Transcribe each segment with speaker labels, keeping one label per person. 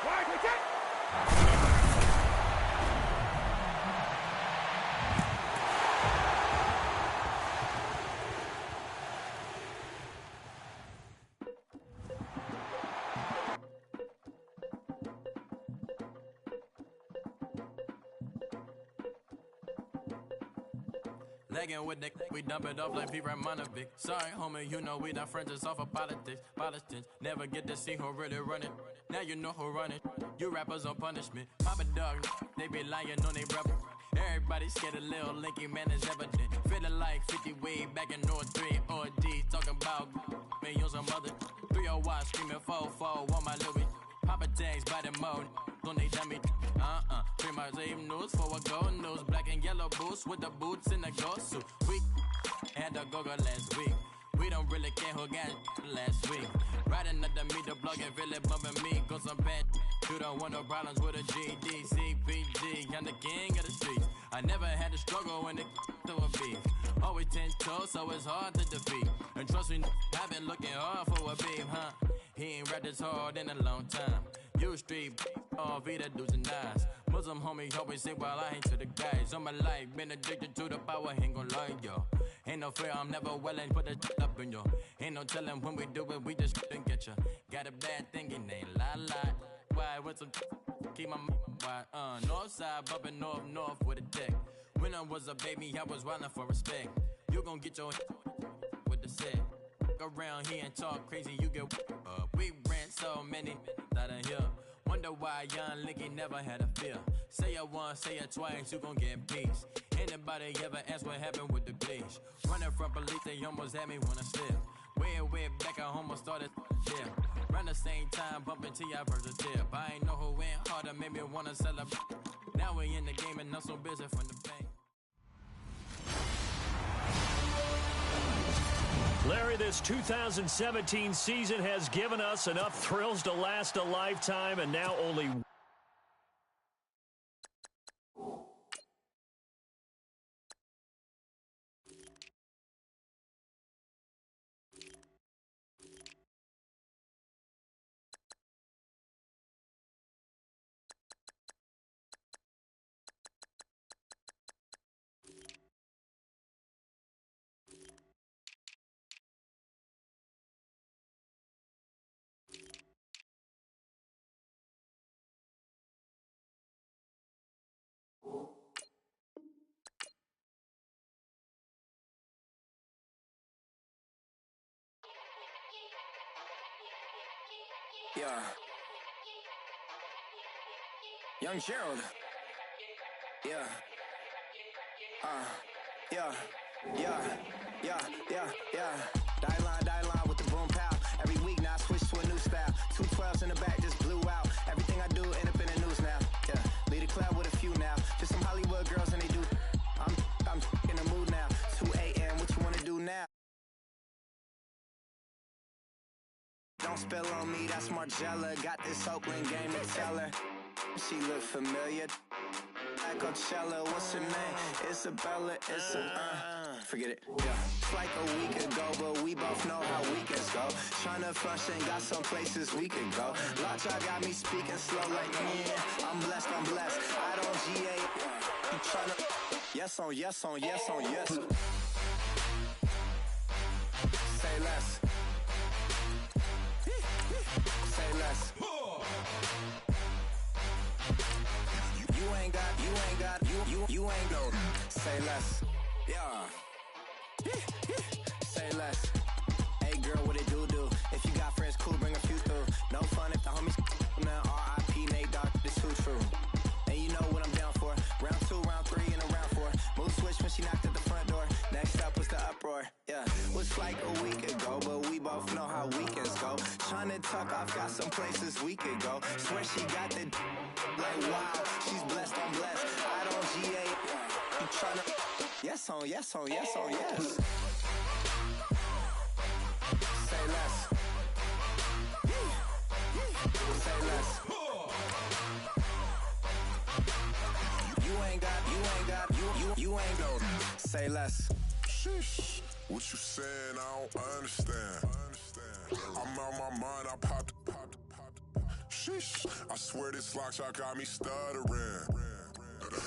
Speaker 1: Wide, take it!
Speaker 2: Legging with the we dump it off like P-Ramanovic. Sorry, homie, you know we not friends, it's off of politics. Politics never get to see who really run it. Now you know who run it. You rappers on punishment. Papa dog, they be lying on they brother. Everybody scared a little linky man is evident. Feeling like 50 way back in 03 or D. Talking about millions of mother. 301 screaming 4-4 on my Louis. Papa tags by the mode. Don't they dummy? Three my same news for a gold news. Black and yellow boots with the boots in the ghost suit. We had a go-go last week. We don't really care who got last week. Riding up the meter, blogging, really bumping me. Cause I'm bad. You don't want no problems with a GD, CPG. I'm the king of the streets. I never had to struggle when it to a beef. Always 10 toes, so it's hard to defeat. And trust me, I've been looking hard for a beef, huh? He ain't rapped this hard in a long time. You street, all Vita dudes and eyes. Muslim homies always say, well, I ain't to the guys. All my life, been addicted to the power, ain't gon' lie, yo. Ain't no fear, I'm never willing, put the up in yo. Ain't no telling when we do it, we just couldn't get ya. Got a bad thing, it ain't lie. Why, with some keep my wide, north side, bumping north with a deck. When I was a baby, I was wildin' for respect. You gon' get your with the set. Around here and talk crazy, you get we ran so many out of here. Wonder why young Linky never had a fear. Say it once, say it twice, you gon' get peace. Anybody ever ask what happened with the bleach? Running from police, they almost had me wanna slip. Way back, I almost started there. Around the same time, bumping till I burst a tip. I ain't know who went harder, made me wanna celebrate. Now we in the game and I'm so busy from the pain.
Speaker 3: Larry, this 2017 season has given us enough thrills to last a lifetime, and now only
Speaker 4: Yeah. Young Gerald. Yeah. Die line with the boom pow. Every week now I switch to a new style. 212s in the back just blew out. Everything I do end up in the news now. Yeah. Lead a club with a few now. Just some Hollywood girls and they do. I'm in the mood now. 2 a.m. What you wanna do now? Don't spill on me, that's Margella. Got this Oakland game to tell her. She look familiar. At Coachella, what's her name? Isabella, forget it. Yeah. It's like a week ago, but we both know how weekends go. Tryna function, got some places we could go. Lot y'all got me speaking slow like, yeah, I'm blessed. I don't GA. You tryna, yes on yes. Say less. Say less. You ain't no. Say less. Yeah. Say less. Hey girl, what it do? If you got friends, cool, bring a few through. No fun if the homies now. R.I.P. Nate Dogg, this too true. And you know what I'm down for. Round 2, round 3, and a round 4. Move switch when she knocked at the front door. Next up was the uproar. Yeah, was like a week ago, but we both know how weekends go. Tryna tuck off, got some places we could go. Swear she got the like wow, she's blessed, I'm blessed. I don't GA. You tryna yes on yes. Say less. Say less. You ain't go. Say less.
Speaker 5: Sheesh. What you saying? I don't understand. I'm out my mind. I popped. Sheesh, I swear this lock shot got me stuttering.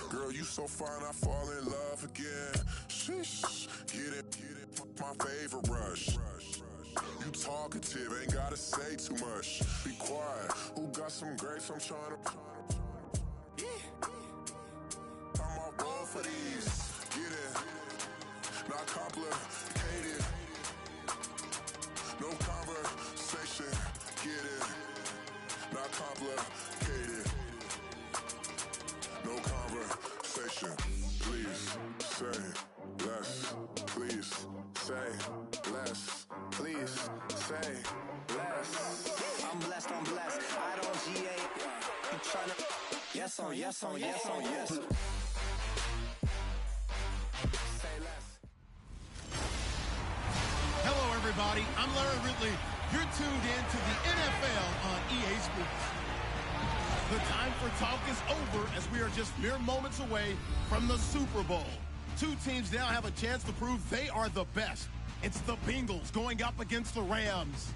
Speaker 5: Girl, you so fine, I fall in love again. Sheesh, get it, my favorite rush. You talkative, ain't gotta say too much. Be quiet, who got some grapes? I'm trying to. I'm all roll for these. Get it, not complicated. No conversation, get it, not complicated. No conversation, please say less. Please say less. Please say less.
Speaker 4: I'm blessed, I don't G8. I'm tryna. Yes on, yes on, yes on, yes. Say less.
Speaker 1: Hello, everybody. I'm Larry Ridley. You're tuned in to the NFL on EA Sports. The time for talk is over as we are just mere moments away from the Super Bowl. Two teams now have a chance to prove they are the best. It's the Bengals going up against the Rams.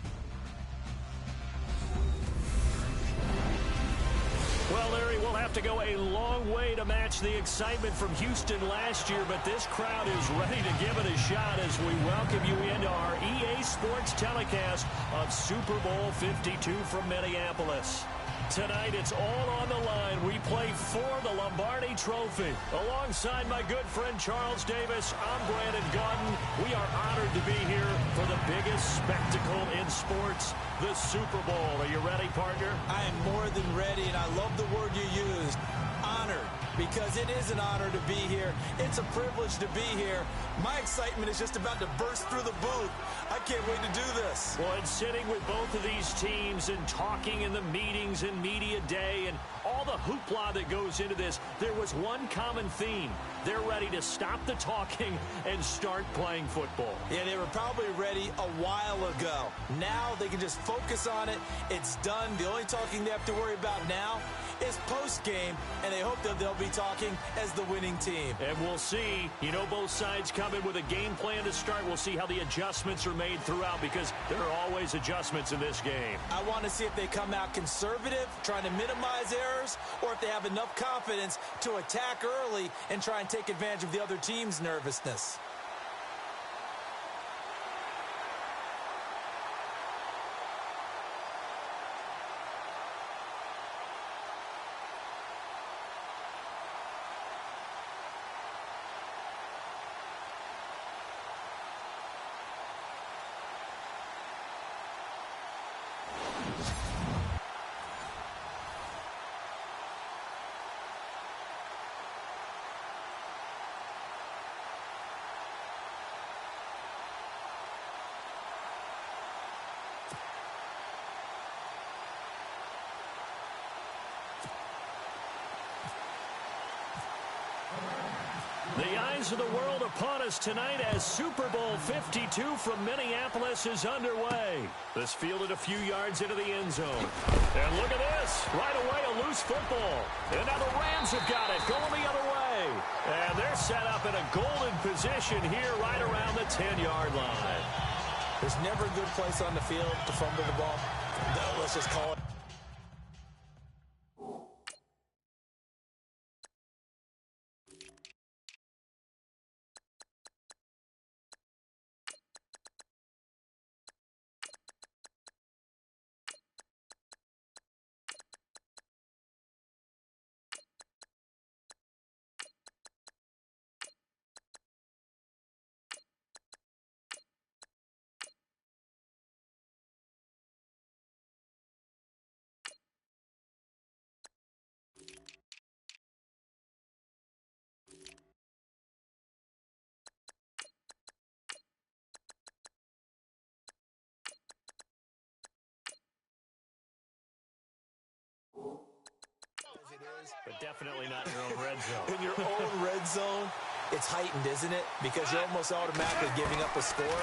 Speaker 3: Well, Larry, we'll have to go a long way to match the excitement from Houston last year, but this crowd is ready to give it a shot as we welcome you into our EA Sports telecast of Super Bowl 52 from Minneapolis. Tonight, it's all on the line. We play for the Lombardi Trophy. Alongside my good friend Charles Davis, I'm Brandon Gaudin. We are honored to be here for the biggest spectacle in sports, the Super Bowl. Are you ready, partner?
Speaker 6: I am more than ready, and I love the word you used, honored, because it is an honor to be here. It's a privilege to be here. My excitement is just about to burst through the booth. I can't wait to do this.
Speaker 3: Well, and sitting with both of these teams and talking in the meetings and media day and all the hoopla that goes into this, there was one common theme. They're ready to stop the talking and start playing football.
Speaker 6: Yeah, they were probably ready a while ago. Now they can just focus on it. It's done. The only talking they have to worry about now is post-game, and they hope that they'll be talking as the winning team.
Speaker 3: And we'll see. You know, both sides come in with a game plan to start. We'll see how the adjustments are made throughout, because there are always adjustments in this game.
Speaker 6: I want to see if they come out conservative, trying to minimize errors, or if they have enough confidence to attack early and try and take advantage of the other team's nervousness.
Speaker 3: The eyes of the world upon us tonight as Super Bowl 52 from Minneapolis is underway. This fielded a few yards into the end zone. And look at this. Right away, a loose football. And now the Rams have got it, going the other way. And they're set up in a golden position here right around the 10-yard line.
Speaker 6: There's never a good place on the field to fumble the ball. Let's just call it.
Speaker 3: But definitely not in your own red zone.
Speaker 6: In your own red zone, it's heightened, isn't it? Because you're almost automatically giving up a score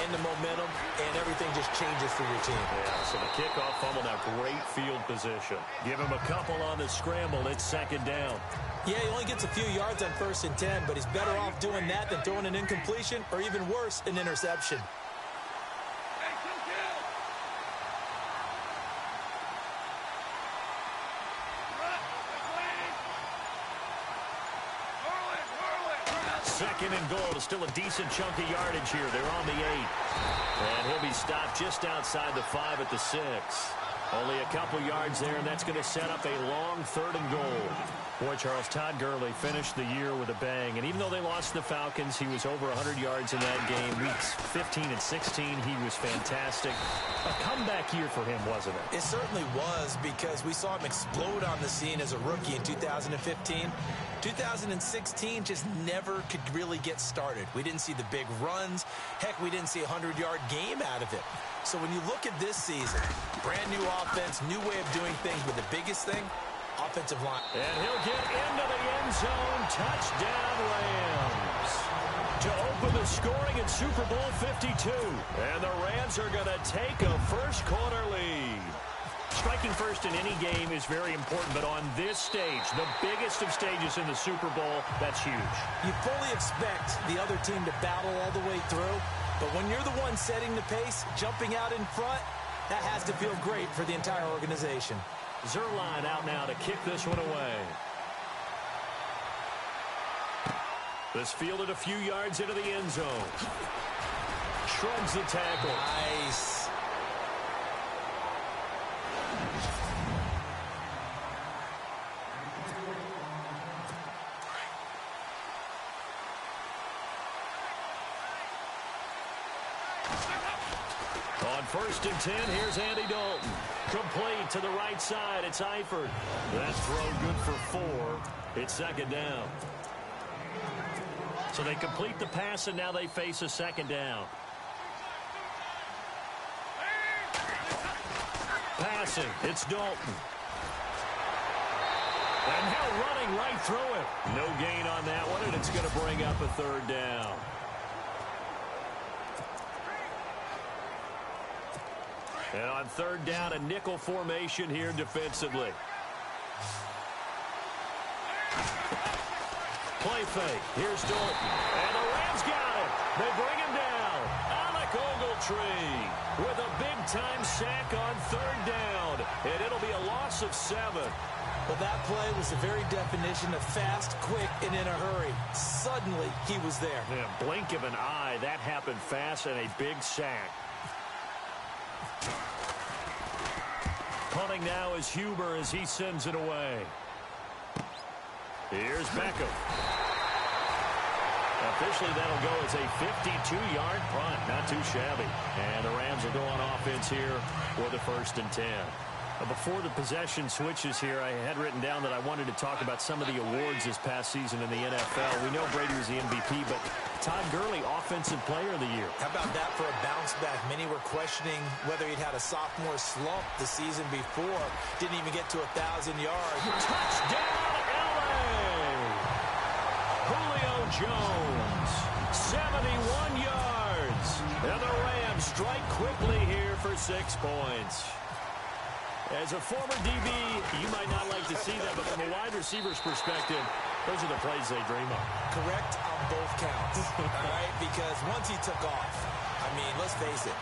Speaker 6: and the momentum, and everything just changes for your team.
Speaker 3: Yeah, so the kickoff fumble, now great field position. Give him a couple on the scramble. It's second down.
Speaker 6: Yeah, he only gets a few yards on 1st and 10, but he's better off doing that than throwing an incompletion or even worse, an interception.
Speaker 3: Second and goal. Still a decent chunk of yardage here. They're on the 8. And he'll be stopped just outside the 5 at the 6. Only a couple yards there, and that's going to set up a long 3rd and goal. Boy, Charles, Todd Gurley finished the year with a bang. And even though they lost the Falcons, he was over 100 yards in that game. Weeks 15 and 16, he was fantastic. A comeback year for him, wasn't it?
Speaker 6: It certainly was, because we saw him explode on the scene as a rookie in 2015. 2016 just never could really get started. We didn't see the big runs. Heck, we didn't see a 100-yard game out of it. So when you look at this season, brand new offense, new way of doing things, but the biggest thing, offensive line.
Speaker 3: And he'll get into the end zone. Touchdown, Rams. To open the scoring in Super Bowl 52. And the Rams are going to take a first-quarter lead. Striking first in any game is very important, but on this stage, the biggest of stages in the Super Bowl, that's huge.
Speaker 6: You fully expect the other team to battle all the way through, but when you're the one setting the pace, jumping out in front, that has to feel great for the entire organization.
Speaker 3: Zerline out now to kick this one away. This fielded a few yards into the end zone. Shrugs the tackle.
Speaker 6: Nice.
Speaker 3: On 1st and 10, here's Andy Dalton. Complete to the right side. It's Eifert. That throw good for 4. It's 2nd down. So they complete the pass, and now they face a 2nd down. Passing. It's Dalton. And now running right through it. No gain on that one, and it's going to bring up a 3rd down. And on 3rd down, a nickel formation here defensively. Play fake. Here's Dalton. And the Rams got it. They bring him down. Alec Ogletree with a big-time sack on 3rd down. And it'll be a loss of 7.
Speaker 6: Well, that play was the very definition of fast, quick, and in a hurry. Suddenly, he was there.
Speaker 3: Yeah, blink of an eye. That happened fast and a big sack. Punting now is Huber as he sends it away. Here's Beckham. Officially, that'll go as a 52-yard punt. Not too shabby. And the Rams will go on offense here for the 1st and 10. Before the possession switches here, I had written down that I wanted to talk about some of the awards this past season in the NFL. We know Brady was the MVP, but Todd Gurley, Offensive Player of the Year.
Speaker 6: How about that for a bounce back? Many were questioning whether he'd had a sophomore slump the season before. Didn't even get to 1,000 yards.
Speaker 3: Touchdown, L.A. Julio Jones, 71 yards. And the Rams strike quickly here for 6 points. As a former DB, you might not like to see that, but from a wide receiver's perspective, those are the plays they dream of.
Speaker 6: Correct on both counts, all right? Because once he took off, I mean, let's face it,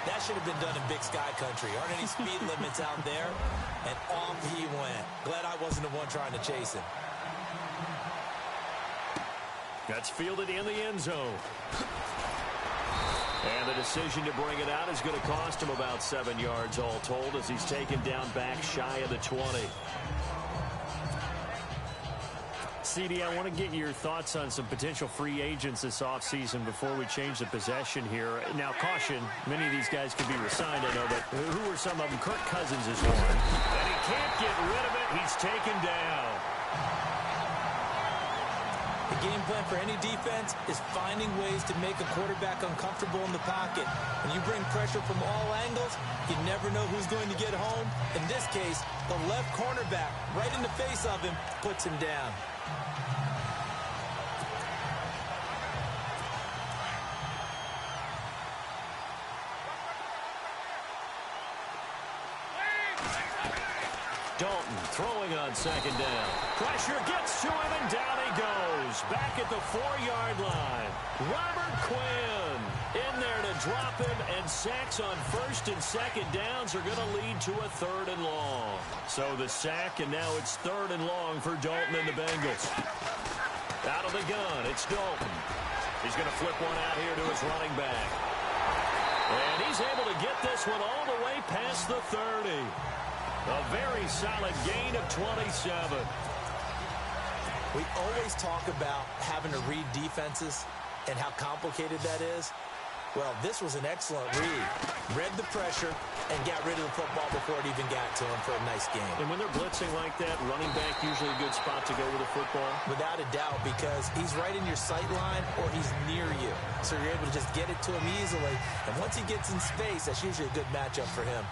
Speaker 6: that should have been done in Big Sky Country. Aren't any speed limits out there? And off he went. Glad I wasn't the one trying to chase him.
Speaker 3: That's fielded in the end zone. And the decision to bring it out is going to cost him about 7 yards all told as he's taken down back shy of the 20. CD, I want to get your thoughts on some potential free agents this offseason before we change the possession here. Now, caution, many of these guys could be resigned, I know, but who are some of them? Kirk Cousins is one. And he can't get rid of it. He's taken down.
Speaker 6: The game plan for any defense is finding ways to make a quarterback uncomfortable in the pocket. When you bring pressure from all angles, you never know who's going to get home. In this case, the left cornerback, right in the face of him, puts him down.
Speaker 3: Dalton throwing on 2nd down. Pressure gets to him, and down he goes. Back at the 4-yard line. Robert Quinn in there to drop him, and sacks on 1st and 2nd downs are going to lead to a 3rd and long. So the sack, and now it's 3rd and long for Dalton and the Bengals. Out of the gun, it's Dalton. He's going to flip one out here to his running back. And he's able to get this one all the way past the 30. A very solid gain of 27.
Speaker 6: We always talk about having to read defenses and how complicated that is. Well, this was an excellent read. Read the pressure and got rid of the football before it even got to him for a nice game.
Speaker 3: And when they're blitzing like that, running back usually a good spot to go with the football?
Speaker 6: Without a doubt, because he's right in your sight line or he's near you. So you're able to just get it to him easily. And once he gets in space, that's usually a good matchup for him.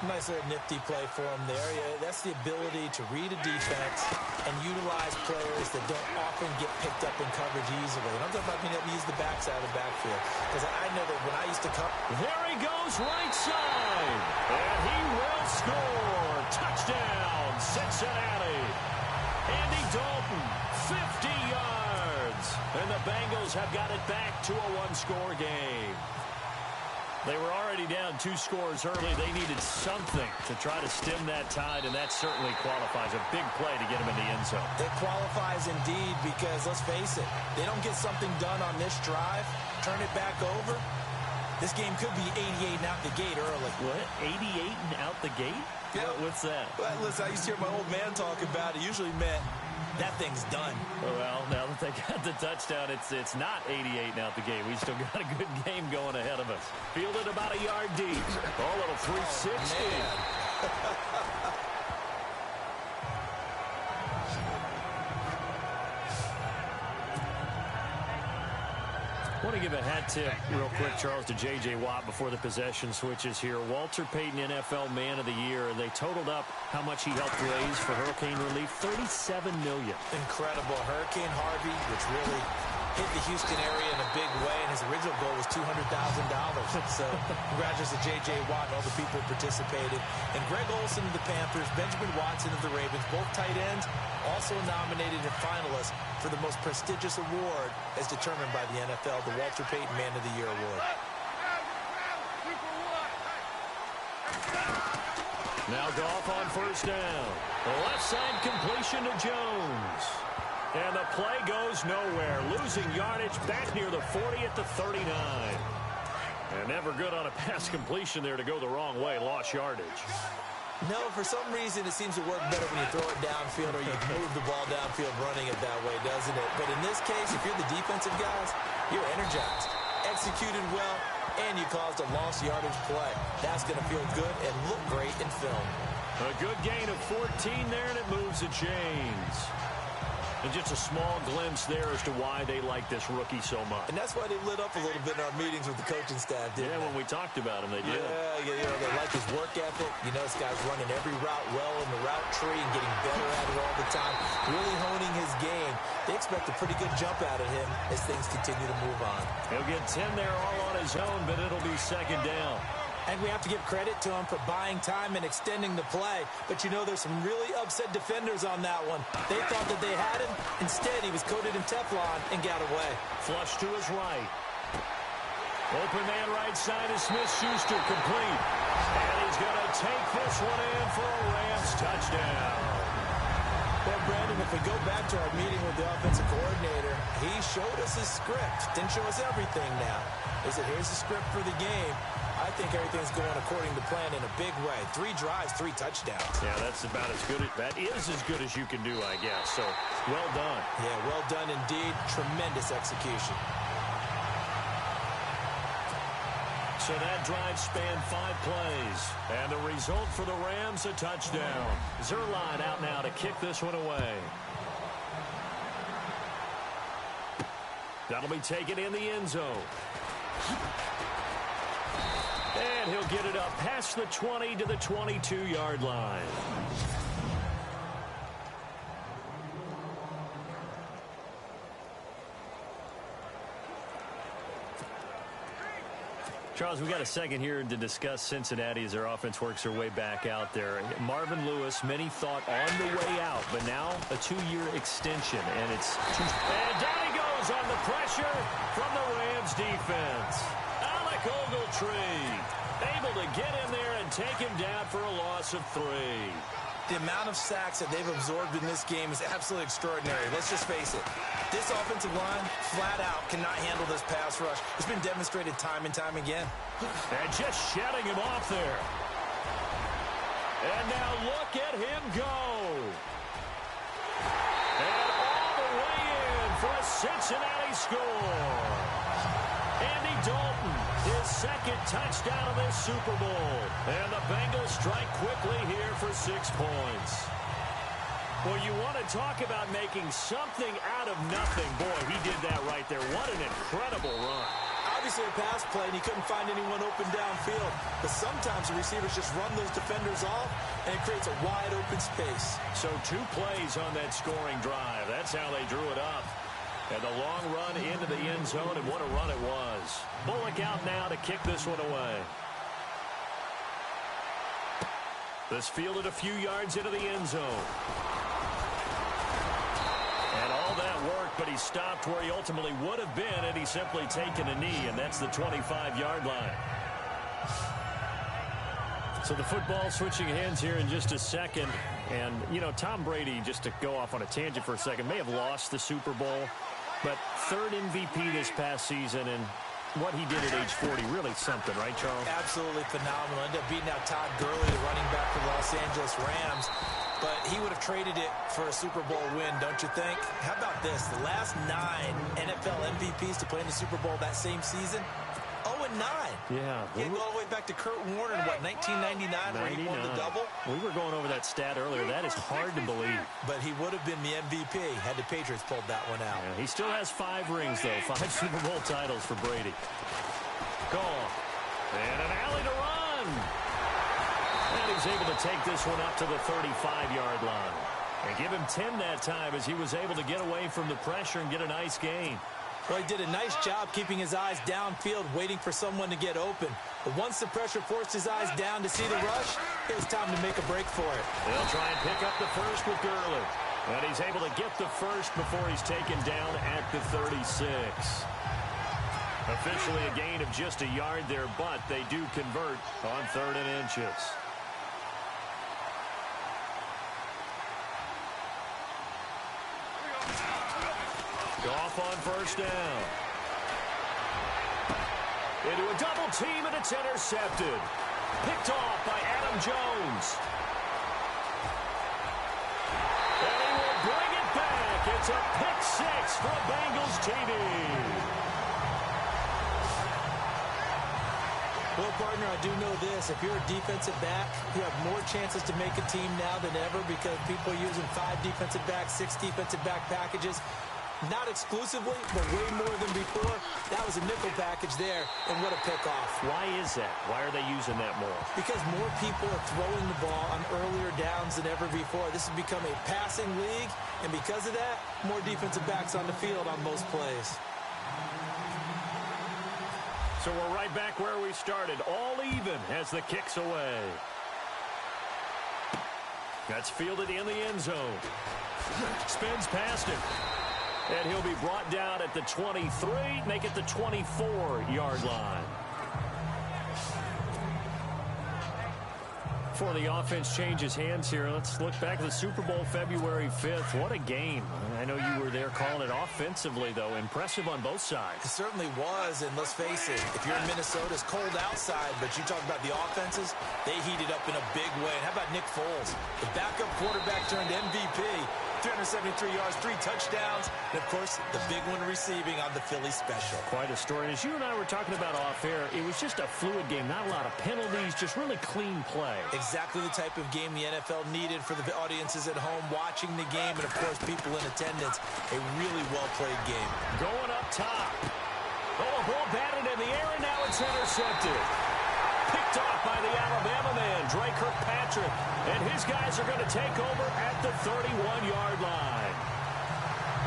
Speaker 6: Nice little nifty play for him there. Yeah, that's the ability to read a defense and utilize players that don't often get picked up in coverage easily. And I'm talking about being able to use the backside of the backfield. Because I know that when I used to come...
Speaker 3: There he goes, right side. And he will score. Touchdown, Cincinnati. Andy Dalton, 50 yards. And the Bengals have got it back to a one-score game. They were already down 2 scores early. They needed something to try to stem that tide, and that certainly qualifies. A big play to get them in the end zone.
Speaker 6: It qualifies indeed because, let's face it, they don't get something done on this drive, turn it back over, this game could be 88 and out the gate early.
Speaker 3: What? 88 and out the gate?
Speaker 6: Yeah.
Speaker 3: What's that?
Speaker 6: Well, listen, I used to hear my old man talk about it. Usually meant that thing's done.
Speaker 3: Well, now that they got the touchdown, it's not 88 and out the gate. We still got a good game going ahead of us. Fielded about a yard deep. Oh, little 360. I want to give a hat tip real quick, Charles, to J.J. Watt before the possession switches here. Walter Payton, NFL Man of the Year. They totaled up how much he helped raise for hurricane relief, $37 million.
Speaker 6: Incredible. Hurricane Harvey, which really hit the Houston area in a big way, and his original goal was $200,000. So congratulations to J.J. Watt and all the people who participated. And Greg Olsen of the Panthers, Benjamin Watson of the Ravens, both tight ends, also nominated and finalists for the most prestigious award as determined by the NFL, the Walter Payton Man of the Year Award.
Speaker 3: Now Goff on first down. The left side completion to Jones. And the play goes nowhere. Losing yardage back near the 40 at the 39. And never good on a pass completion there to go the wrong way. Lost yardage.
Speaker 6: No, for some reason it seems to work better when you throw it downfield or you move the ball downfield running it that way, doesn't it? But in this case, if you're the defensive guys, you're energized, executed well, and you caused a lost yardage play. That's going to feel good and look great in film.
Speaker 3: A good gain of 14 there, and it moves the chains. And just a small glimpse there as to why they like this rookie so much.
Speaker 6: And that's why they lit up a little bit in our meetings with the coaching staff, didn't they?
Speaker 3: When we talked about him, they did.
Speaker 6: Yeah, you know, they like his work ethic. You know, this guy's running every route well in the route tree and getting better at it all the time, really honing his game. They expect a pretty good jump out of him as things continue to move on.
Speaker 3: He'll get 10 there all on his own, but it'll be second down.
Speaker 6: And we have to give credit to him for buying time and extending the play. But, you know, there's some really upset defenders on that one. They thought that they had him. Instead, he was coated in Teflon and got away.
Speaker 3: Flush to his right. Open man right side is Smith-Schuster, complete. And he's going to take this one in for a Rams touchdown.
Speaker 6: Well, Brandon, if we go back to our meeting with the offensive coordinator, he showed us his script. Didn't show us everything now. He said, here's the script for the game. I think everything's going according to plan in a big way. 3 drives, 3 touchdowns.
Speaker 3: Yeah, that's about as good. That is as good as you can do, I guess. So, well done.
Speaker 6: Yeah, well done indeed. Tremendous execution.
Speaker 3: So that drive spanned 5 plays. And the result for the Rams, a touchdown. Zerline out now to kick this one away. That'll be taken in the end zone. And he'll get it up past the 20 to the 22-yard line. Charles, we got a second here to discuss Cincinnati as their offense works their way back out there. Marvin Lewis, many thought on the way out, but now a 2-year extension, and it's and down he goes on the pressure from the Rams defense. Alec Ogletree able to get in there and take him down for a loss of 3.
Speaker 6: The amount of sacks that they've absorbed in this game is absolutely extraordinary. Let's just face it. This offensive line, flat out, cannot handle this pass rush. It's been demonstrated time and time again.
Speaker 3: And just shutting him off there. And now look at him go. And all the way in for a Cincinnati score. Andy Dalton, his second touchdown of this Super Bowl. And the Bengals strike quickly here for 6 points. Well, you want to talk about making something out of nothing. Boy, he did that right there. What an incredible run.
Speaker 6: Obviously a pass play, and he couldn't find anyone open downfield. But sometimes the receivers just run those defenders off, and it creates a wide open space.
Speaker 3: So 2 plays on that scoring drive. That's how they drew it up. And the long run into the end zone, and what a run it was. Bullock out now to kick this one away. This fielded a few yards into the end zone. And all that worked, but he stopped where he ultimately would have been had he simply taken a knee, and that's the 25-yard line. So the football switching hands here in just a second. And, you know, Tom Brady, just to go off on a tangent for a second, may have lost the Super Bowl, but 3rd MVP this past season, and what he did at age 40, really something, right, Charles?
Speaker 6: Absolutely phenomenal. Ended up beating out Todd Gurley, the running back for the Los Angeles Rams. But he would have traded it for a Super Bowl win, don't you think? How about this? The last 9 NFL MVPs to play in the Super Bowl that same season, 0-9.
Speaker 3: Yeah.
Speaker 6: He had to go all the way back to Kurt Warner in, what, 1999 where he won the double?
Speaker 3: We were going over that stat earlier. That is hard to believe.
Speaker 6: But he would have been the MVP had the Patriots pulled that one out.
Speaker 3: Yeah, he still has 5 rings, though. 5 Super Bowl titles for Brady. Goal. And an alley to run. And he's able to take this one up to the 35-yard line. And give him 10 that time as he was able to get away from the pressure and get a nice gain.
Speaker 6: Well, he did a nice job keeping his eyes downfield, waiting for someone to get open. But once the pressure forced his eyes down to see the rush, it was time to make a break for it.
Speaker 3: They'll try and pick up the first with Gurley. And he's able to get the first before he's taken down at the 36. Officially a gain of just a yard there, but they do convert on 3rd and inches. Goff on first down. Into a double team, and it's intercepted. Picked off by Adam Jones. And he will bring it back. It's a pick 6 for a Bengals TD.
Speaker 6: Well, partner, I do know this. If you're a defensive back, you have more chances to make a team now than ever because people are using 5 defensive backs, 6 defensive back packages. Not exclusively, but way more than before. That was a nickel package there, and what a pickoff.
Speaker 3: Why is that? Why are they using that more?
Speaker 6: Because more people are throwing the ball on earlier downs than ever before. This has become a passing league, and because of that, more defensive backs on the field on most plays.
Speaker 3: So we're right back where we started, all even as the kick's away. That's fielded in the end zone. Spins past it. And he'll be brought down at the 23, make it the 24-yard line. Before the offense changes hands here, let's look back at the Super Bowl February 5th. What a game. I know you were there calling it offensively, though. Impressive on both sides.
Speaker 6: It certainly was, and let's face it, if you're in Minnesota, it's cold outside, but you talk about the offenses, they heated up in a big way. And how about Nick Foles? The backup quarterback turned MVP. 373 yards, 3 touchdowns, and, of course, the big one receiving on the Philly special.
Speaker 3: Quite a story. And as you and I were talking about off-air, it was just a fluid game, not a lot of penalties, just really clean play.
Speaker 6: Exactly the type of game the NFL needed for the audiences at home watching the game and, of course, people in attendance. A really well-played game.
Speaker 3: Going up top. Oh, a ball batted in the air, and now it's intercepted. Picked off by the Alabama man, Dre Kirkpatrick. And his guys are going to take over at the 31-yard line.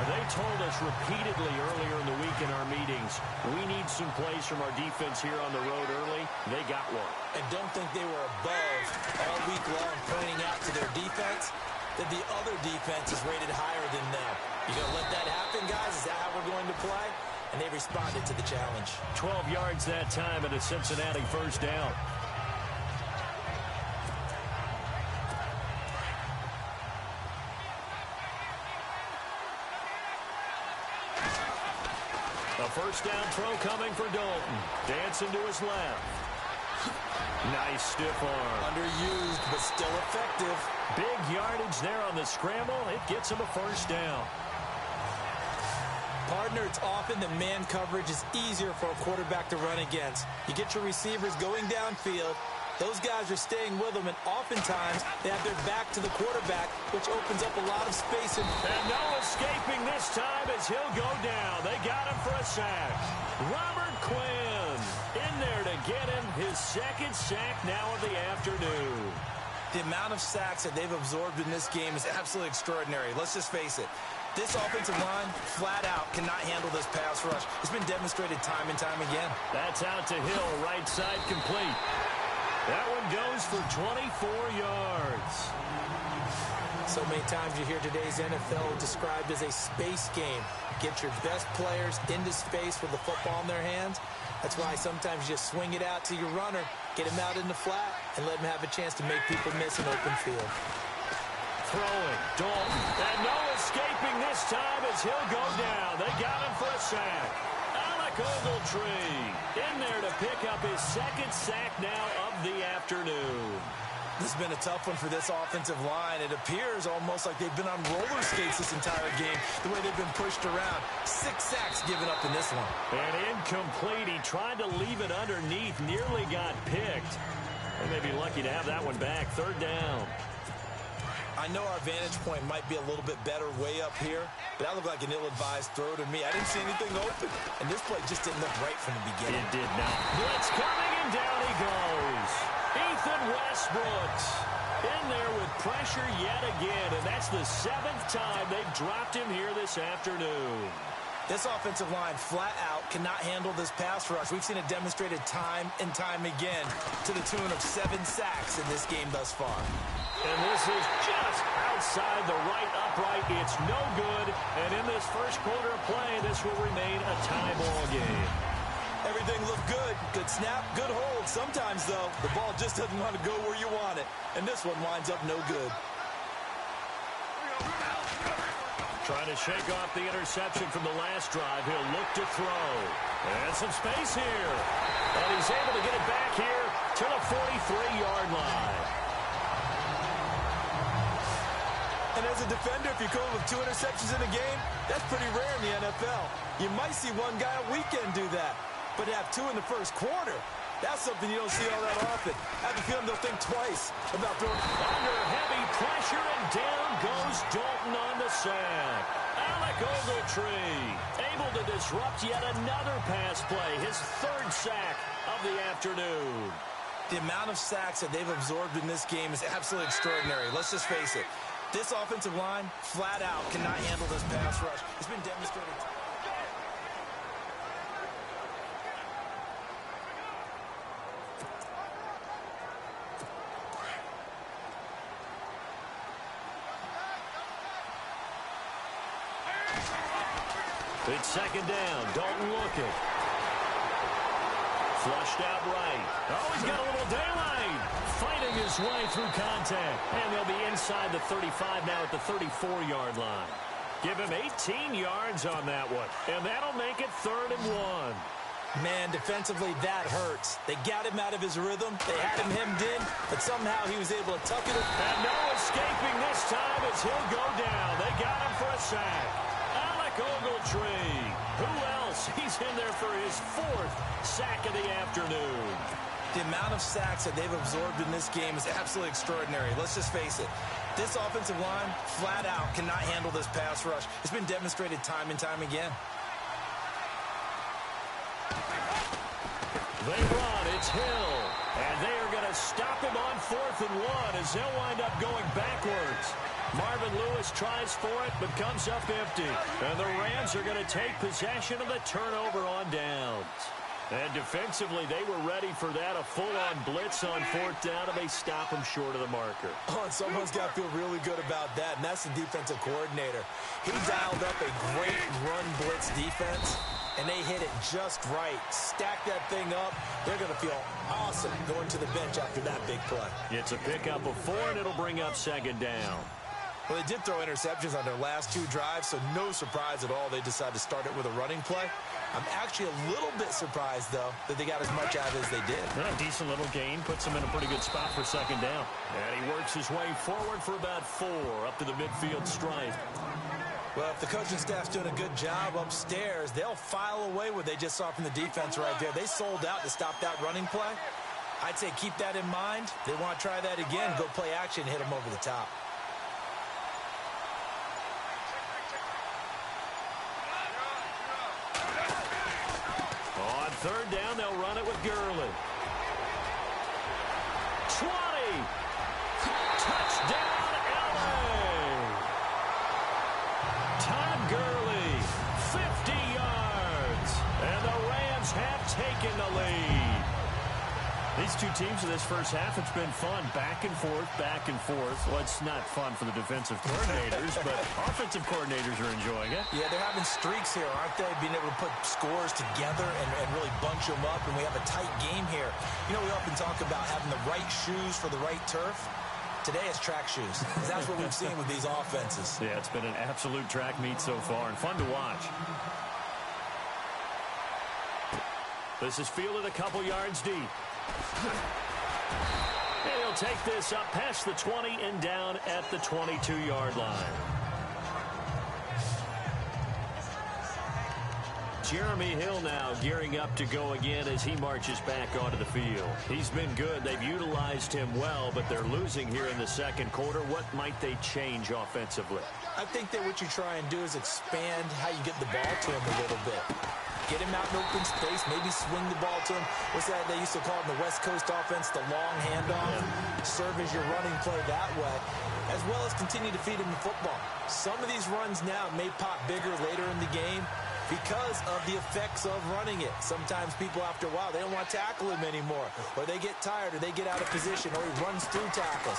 Speaker 3: They told us repeatedly earlier in the week in our meetings, we need some plays from our defense here on the road early. They got one.
Speaker 6: And don't think they were above all week long pointing out to their defense that the other defense is rated higher than them. You going to let that happen, guys? Is that how we're going to play? And they responded to the challenge.
Speaker 3: 12 yards that time and a Cincinnati first down. A first down throw coming for Dalton. Dancing to his left. Nice stiff arm.
Speaker 6: Underused, but still effective.
Speaker 3: Big yardage there on the scramble. It gets him a first down.
Speaker 6: Partner, it's often that man coverage is easier for a quarterback to run against. You get your receivers going downfield. Those guys are staying with them, and oftentimes they have their back to the quarterback, which opens up a lot of space.
Speaker 3: And no escaping this time as he'll go down. They got him for a sack. Robert Quinn in there to get him his second sack now of the afternoon.
Speaker 6: The amount of sacks that they've absorbed in this game is absolutely extraordinary. Let's just face it. This offensive line, flat out, cannot handle this pass rush. It's been demonstrated time and time again.
Speaker 3: That's out to Hill, right side complete. That one goes for 24 yards.
Speaker 6: So many times you hear today's NFL described as a space game. Get your best players into space with the football in their hands. That's why sometimes you just swing it out to your runner, get him out in the flat, and let him have a chance to make people miss an open field.
Speaker 3: Throwing, Dalton, and no escaping this time as he'll go down. They got him for a sack. Alec Ogletree in there to pick up his second sack now of the afternoon.
Speaker 6: This has been a tough one for this offensive line. It appears almost like they've been on roller skates this entire game, the way they've been pushed around. 6 sacks given up in this one.
Speaker 3: And incomplete. He tried to leave it underneath, nearly got picked. They may be lucky to have that one back. Third down.
Speaker 6: I know our vantage point might be a little bit better way up here, but that looked like an ill-advised throw to me. I didn't see anything open, and this play just didn't look right from the beginning.
Speaker 3: It did not. Blitz coming, and down he goes. Ethan Westbrooks in there with pressure yet again, and that's the 7th time they've dropped him here this afternoon.
Speaker 6: This offensive line, flat out, cannot handle this pass rush. We've seen it demonstrated time and time again to the tune of 7 sacks in this game thus far.
Speaker 3: And this is just outside the right upright. It's no good. And in this first quarter of play, this will remain a tie ball game.
Speaker 6: Everything looked good. Good snap, good hold. Sometimes, though, the ball just doesn't want to go where you want it. And this one winds up no good.
Speaker 3: Trying to shake off the interception from the last drive. He'll look to throw. And some space here. And he's able to get it back here to the 43-yard line.
Speaker 6: And as a defender, if you come with 2 interceptions in a game, that's pretty rare in the NFL. You might see one guy a weekend do that. But to have 2 in the first quarter, that's something you don't see all that often. I have a feeling they'll think twice about throwing.
Speaker 3: Under heavy pressure, and down goes Dalton on the sack. Alec Ogletree able to disrupt yet another pass play, his 3rd sack of the afternoon.
Speaker 6: The amount of sacks that they've absorbed in this game is absolutely extraordinary. Let's just face it. This offensive line, flat out, cannot handle this pass rush. It's been demonstrated.
Speaker 3: It's second down. Dalton looking. Flushed out right. Oh, he's got a little daylight. Fighting his way through contact. And they'll be inside the 35 now at the 34-yard line. Give him 18 yards on that one. And that'll make it 3rd and 1.
Speaker 6: Man, defensively, that hurts. They got him out of his rhythm. They had him hemmed in, but somehow he was able to tuck it.
Speaker 3: And no escaping this time as he'll go down. They got him for a sack. Alec Ogletree. Who else? He's in there for his 4th sack of the afternoon.
Speaker 6: The amount of sacks that they've absorbed in this game is absolutely extraordinary. Let's just face it. This offensive line, flat out, cannot handle this pass rush. It's been demonstrated time and time again.
Speaker 3: They run. It's Hill. And they are going to stop him on 4th and 1 as they'll wind up going backwards. Marvin Lewis tries for it, but comes up empty. And the Rams are going to take possession of the turnover on downs. And defensively, they were ready for that, a full-on blitz on 4th down, and they stop him short of the marker.
Speaker 6: Oh, and someone's got to feel really good about that, and that's the defensive coordinator. He dialed up a great run blitz defense, and they hit it just right. Stack that thing up. They're going to feel awesome going to the bench after that big play.
Speaker 3: It's a pickup of 4, and it'll bring up second down.
Speaker 6: Well, they did throw interceptions on their last 2 drives, so no surprise at all they decided to start it with a running play. I'm actually a little bit surprised, though, that they got as much out of it as they did.
Speaker 3: A decent little gain puts him in a pretty good spot for second down. And he works his way forward for about 4 up to the midfield stripe.
Speaker 6: Well, if the coaching staff's doing a good job upstairs, they'll file away what they just saw from the defense right there. They sold out to stop that running play. I'd say keep that in mind. They want to try that again, go play action, hit them over the top.
Speaker 3: On third down, they'll run it with Gurley. 20. Touchdown, LA. Todd Gurley, 50 yards. And the Rams have taken the lead. These two teams in this first half, it's been fun. Back and forth, back and forth. Well, it's not fun for the defensive coordinators, but offensive coordinators are enjoying it.
Speaker 6: Yeah, they're having streaks here, aren't they? Being able to put scores together and really bunch them up, and we have a tight game here. You know, we often talk about having the right shoes for the right turf. Today it's track shoes. That's what we've seen with these offenses.
Speaker 3: Yeah, it's been an absolute track meet so far, and fun to watch. This is fielded a couple yards deep. And he'll take this up past the 20 and down at the 22-yard line. Jeremy Hill now gearing up to go again as he marches back onto the field. He's been good. They've utilized him well, but they're losing here in the second quarter. What might they change offensively?
Speaker 6: I think that what you try and do is expand how you get the ball to him a little bit. Get him out in open space, maybe swing the ball to him. What's that they used to call it in the West Coast offense, the long handoff? Yeah. Serve as your running play that way, as well as continue to feed him the football. Some of these runs now may pop bigger later in the game because of the effects of running it. Sometimes people, after a while, they don't want to tackle him anymore, or they get tired, or they get out of position, or he runs through tackles.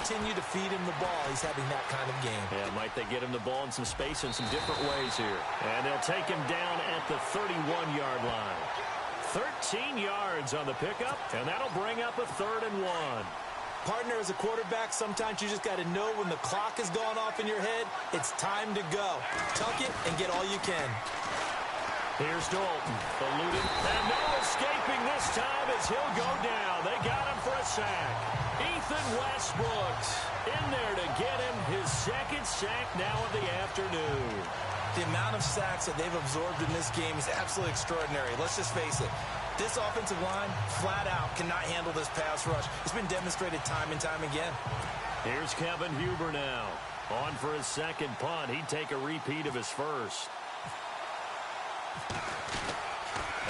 Speaker 6: Continue to feed him the ball. He's having that kind of game.
Speaker 3: Yeah, might they get him the ball in some space in some different ways here. And they'll take him down at the 31-yard line. 13 yards on the pickup, and that'll bring up a 3rd and 1.
Speaker 6: Partner, as a quarterback, sometimes you just got to know when the clock has gone off in your head, it's time to go. Tuck it and get all you can.
Speaker 3: Here's Dalton, eluding, and no escaping this time as he'll go down. They got him for a sack. Ethan Westbrook in there to get him his 2nd sack now of the afternoon.
Speaker 6: The amount of sacks that they've absorbed in this game is absolutely extraordinary. Let's just face it. This offensive line, flat out, cannot handle this pass rush. It's been demonstrated time and time again.
Speaker 3: Here's Kevin Huber now. On for his 2nd punt. He'd take a repeat of his first.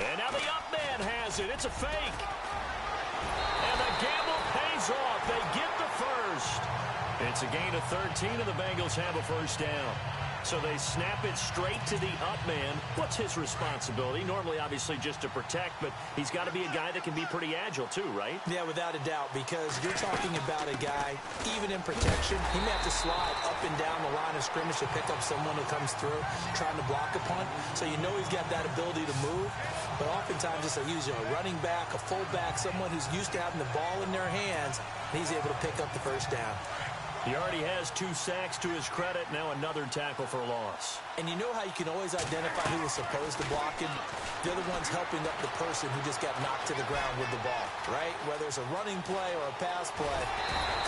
Speaker 3: And now the up man has it. It's a fake. And the gamble pays off. They get the first. It's a gain of 13, and the Bengals have a first down. So they snap it straight to the up man. What's his responsibility? Normally, obviously, just to protect, but he's got to be a guy that can be pretty agile, too, right?
Speaker 6: Yeah, without a doubt, because you're talking about a guy, even in protection, he may have to slide up and down the line of scrimmage to pick up someone who comes through trying to block a punt. So you know he's got that ability to move, but oftentimes it's usually a running back, a fullback, someone who's used to having the ball in their hands, and he's able to pick up the first down.
Speaker 3: He already has 2 sacks to his credit. Now another tackle for loss.
Speaker 6: And you know how you can always identify who was supposed to block him? The other one's helping up the person who just got knocked to the ground with the ball, right? Whether it's a running play or a pass play,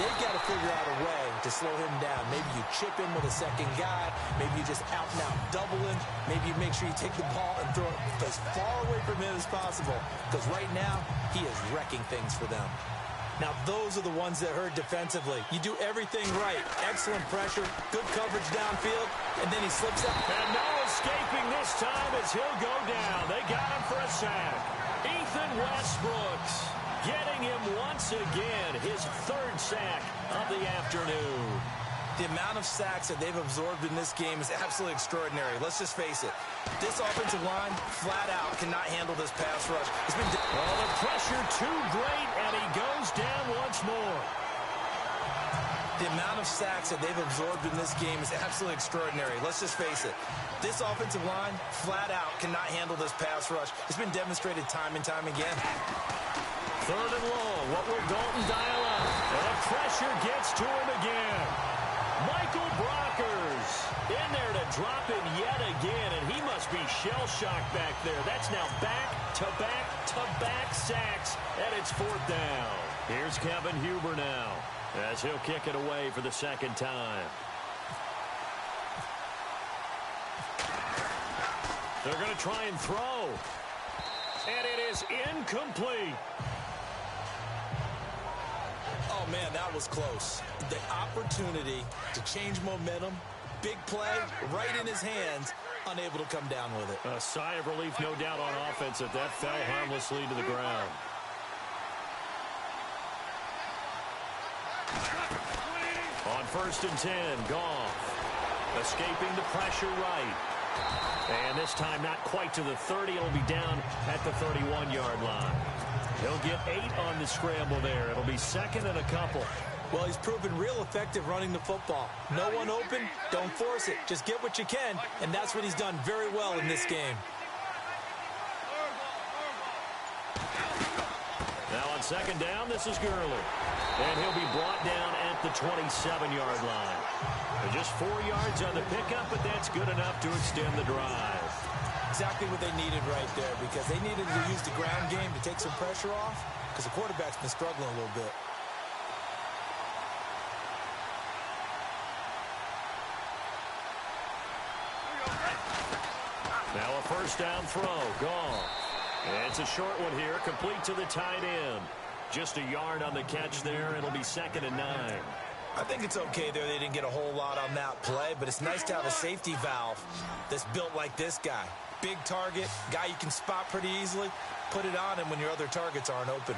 Speaker 6: they've got to figure out a way to slow him down. Maybe you chip him with a second guy. Maybe you just out and out double him. Maybe you make sure you take the ball and throw it as far away from him as possible. Because right now, he is wrecking things for them. Now, those are the ones that hurt defensively. You do everything right. Excellent pressure, good coverage downfield, and then he slips up.
Speaker 3: And no escaping this time as he'll go down. They got him for a sack. Ethan Westbrook getting him once again, his 3rd sack of the afternoon.
Speaker 6: The amount of sacks that they've absorbed in this game is absolutely extraordinary. Let's just face it. This offensive line, flat out, cannot handle this pass rush. It's been
Speaker 3: well, the pressure too great, and he goes down once more.
Speaker 6: The amount of sacks that they've absorbed in this game is absolutely extraordinary. Let's just face it. This offensive line, flat out, cannot handle this pass rush. It's been demonstrated time and time again.
Speaker 3: 3rd and long. What will Dalton dial up? And the pressure gets to him again. Michael there to drop it yet again, and he must be shell-shocked back there. That's now back-to-back-to-back sacks, and it's 4th down. Here's Kevin Huber now, as he'll kick it away for the 2nd time. They're going to try and throw. And it is incomplete.
Speaker 6: Oh, man, that was close. The opportunity to change momentum, big play, right in his hands, unable to come down with it.
Speaker 3: A sigh of relief, no doubt, on offense if that fell harmlessly to the ground. On 1st and 10, Goff escaping the pressure right. And this time not quite to the 30. It'll be down at the 31-yard line. He'll get 8 on the scramble there. It'll be 2nd and a couple.
Speaker 6: Well, he's proven real effective running the football. No one open, don't force it. Just get what you can, and that's what he's done very well in this game.
Speaker 3: Now on 2nd down, this is Gurley. And he'll be brought down at the 27-yard line. Just 4 yards on the pickup, but that's good enough to extend the drive.
Speaker 6: Exactly what they needed right there, because they needed to use the ground game to take some pressure off, because the quarterback's been struggling a little bit.
Speaker 3: Now a 1st down throw, gone. And it's a short one here, complete to the tight end. Just a yard on the catch there. It'll be 2nd and 9.
Speaker 6: I think it's okay there. They didn't get a whole lot on that play, but it's nice to have a safety valve that's built like this guy. Big target, guy you can spot pretty easily. Put it on him when your other targets aren't open.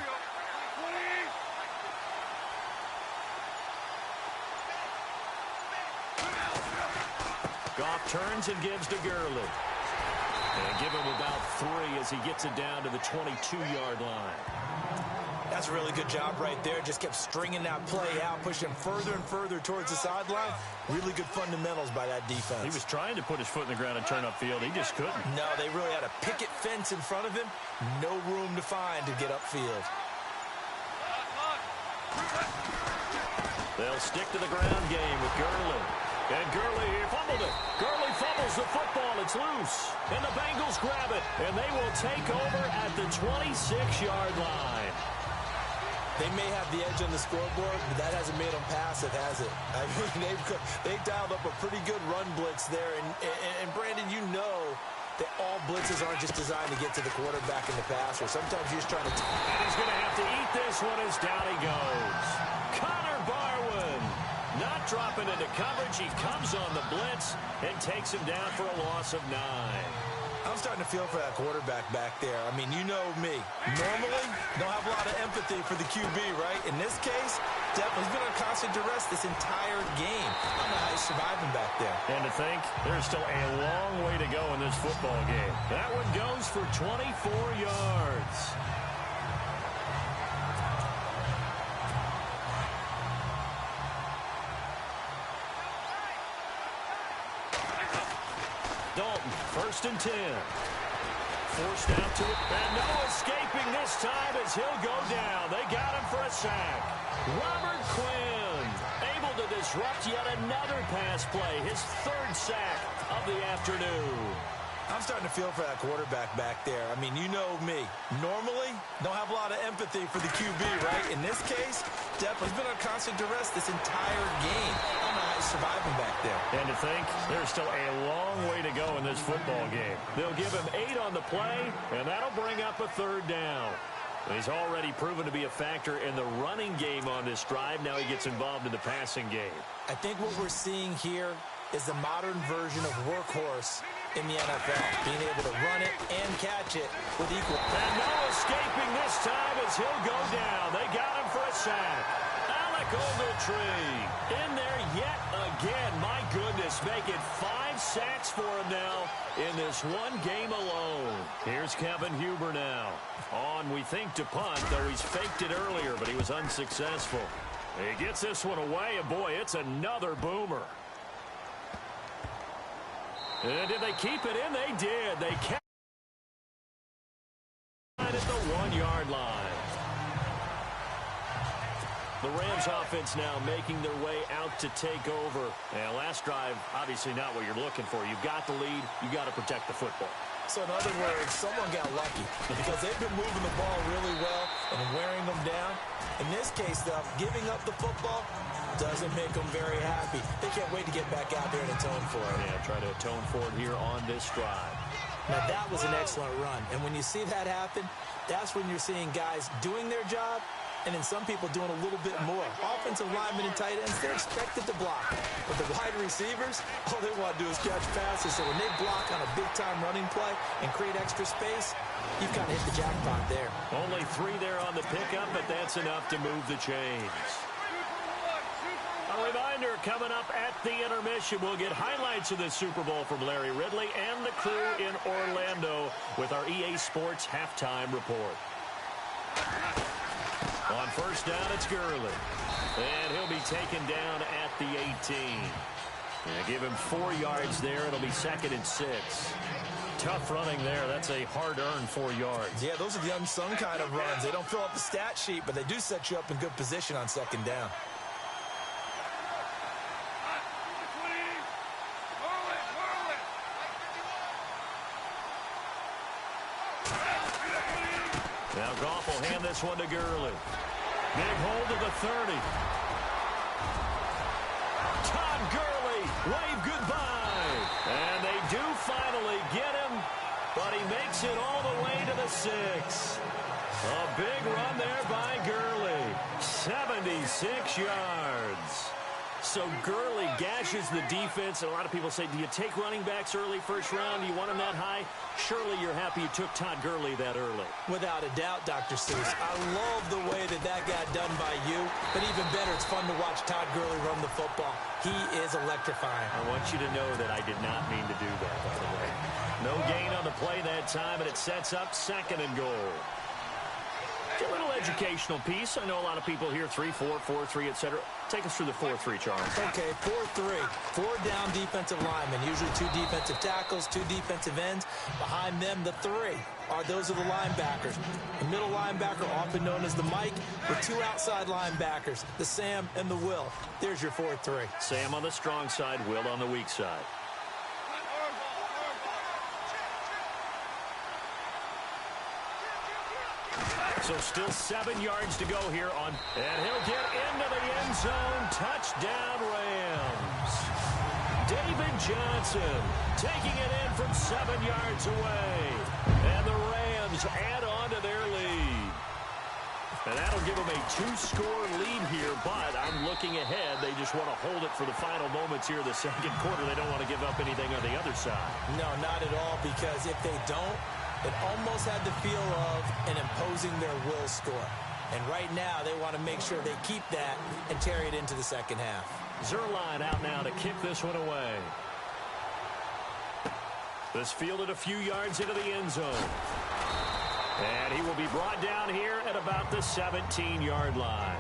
Speaker 3: Goff turns and gives to Gurley. And give him about 3 as he gets it down to the 22-yard line.
Speaker 6: That's a really good job right there. Just kept stringing that play out, pushing further and further towards the sideline. Really good fundamentals by that defense.
Speaker 3: He was trying to put his foot in the ground and turn upfield. He just couldn't.
Speaker 6: No, they really had a picket fence in front of him. No room to find to get upfield.
Speaker 3: They'll stick to the ground game with Gurley. And Gurley here fumbled it. Gurley fumbles the football. It's loose. And the Bengals grab it. And they will take over at the 26-yard line.
Speaker 6: They may have the edge on the scoreboard, but that hasn't made them pass it, has it? I mean, they've dialed up a pretty good run blitz there. And Brandon, you know that all blitzes aren't just designed to get to the quarterback and the passer. Sometimes you're just trying to...
Speaker 3: And he's going to have to eat this one as down he goes. Connor Barwin not dropping into coverage. He comes on the blitz and takes him down for a loss of 9.
Speaker 6: I'm starting to feel for that quarterback back there. I mean, you know me. Normally, don't have a lot of empathy for the QB, right? In this case, definitely he's been on constant duress this entire game. I don't know how he's surviving back there.
Speaker 3: And to think, there's still a long way to go in this football game. That one goes for 24 yards. Dalton, 1st and 10. Forced out to it, and no escaping this time as he'll go down. They got him for a sack. Robert Quinn able to disrupt yet another pass play, his 3rd sack of the afternoon.
Speaker 6: I'm starting to feel for that quarterback back there. I mean, you know me. Normally, don't have a lot of empathy for the QB, right? In this case, definitely he's been on constant duress this entire game. I don't know how he's surviving back there.
Speaker 3: And to think, there's still a long way to go in this football game. They'll give him 8 on the play, and that'll bring up a 3rd down. He's already proven to be a factor in the running game on this drive. Now he gets involved in the passing game.
Speaker 6: I think what we're seeing here is the modern version of workhorse in the NFL, being able to run it and catch it with equal.
Speaker 3: And no escaping this time as he'll go down. They got him for a sack. Alec Ogletree in there yet again. My goodness, make it 5 sacks for him now in this one game alone. Here's Kevin Huber now. On, we think, to punt, though he's faked it earlier, but he was unsuccessful. He gets this one away, and boy, it's another boomer. And did they keep it in? They did. They kept it at the 1-yard line. The Rams offense now making their way out to take over. And last last drive, obviously not what you're looking for. You've got the lead. You've got to protect the football.
Speaker 6: So in other words, someone got lucky because they've been moving the ball really well and wearing them down. In this case, though, giving up the football doesn't make them very happy. They can't wait to get back out there and atone for it.
Speaker 3: Yeah, try to atone for it here on this drive.
Speaker 6: Now, that was an excellent run. And when you see that happen, that's when you're seeing guys doing their job and then some people doing a little bit more. Offensive linemen and tight ends, they're expected to block. But the wide receivers, all they want to do is catch passes. So when they block on a big-time running play and create extra space, you've kind of hit the jackpot there.
Speaker 3: Only 3 there on the pickup, but that's enough to move the chains. A reminder, coming up at the intermission, we'll get highlights of the Super Bowl from Larry Ridley and the crew in Orlando with our EA Sports halftime report. On first down, it's Gurley. And he'll be taken down at the 18. Give him 4 yards there. It'll be 2nd and 6. Tough running there. That's a hard-earned 4 yards.
Speaker 6: Yeah, those are the unsung kind of runs. They don't fill up the stat sheet, but they do set you up in good position on 2nd down.
Speaker 3: Now Goff will hand this one to Gurley. Big hold to the 30. Todd Gurley, wave goodbye. And they do finally get him, but he makes it all the way to the 6. A big run there by Gurley. 76 yards. So Gurley gashes the defense. And a lot of people say, do you take running backs early first round? Do you want them that high? Surely you're happy you took Todd Gurley that early.
Speaker 6: Without a doubt, Dr. Seuss. I love the way that got done by you. But even better, it's fun to watch Todd Gurley run the football. He is electrifying.
Speaker 3: I want you to know that I did not mean to do that, by the way. No gain on the play that time, and it sets up 2nd and goal. A little educational piece. I know a lot of people here, 3-4, 4-3, etc. Take us through the 4-3, Charles.
Speaker 6: Okay, 4-3. 4 down defensive linemen, usually 2 defensive tackles, 2 defensive ends. Behind them, the 3 those are the linebackers. The middle linebacker, often known as the Mike, with 2 outside linebackers, the Sam and the Will. There's your 4-3.
Speaker 3: Sam on the strong side, Will on the weak side. So still 7 yards to go here on, and he'll get into the end zone. Touchdown, Rams. David Johnson taking it in from 7 yards away. And the Rams add on to their lead. And that'll give them a 2-score lead here, but I'm looking ahead. They just want to hold it for the final moments here in the 2nd quarter. They don't want to give up anything on the other side.
Speaker 6: No, not at all, because if they don't, it almost had the feel of an imposing their will score. And right now, they want to make sure they keep that and carry it into the 2nd half.
Speaker 3: Zerline out now to kick this one away. This fielded a few yards into the end zone. And he will be brought down here at about the 17-yard line.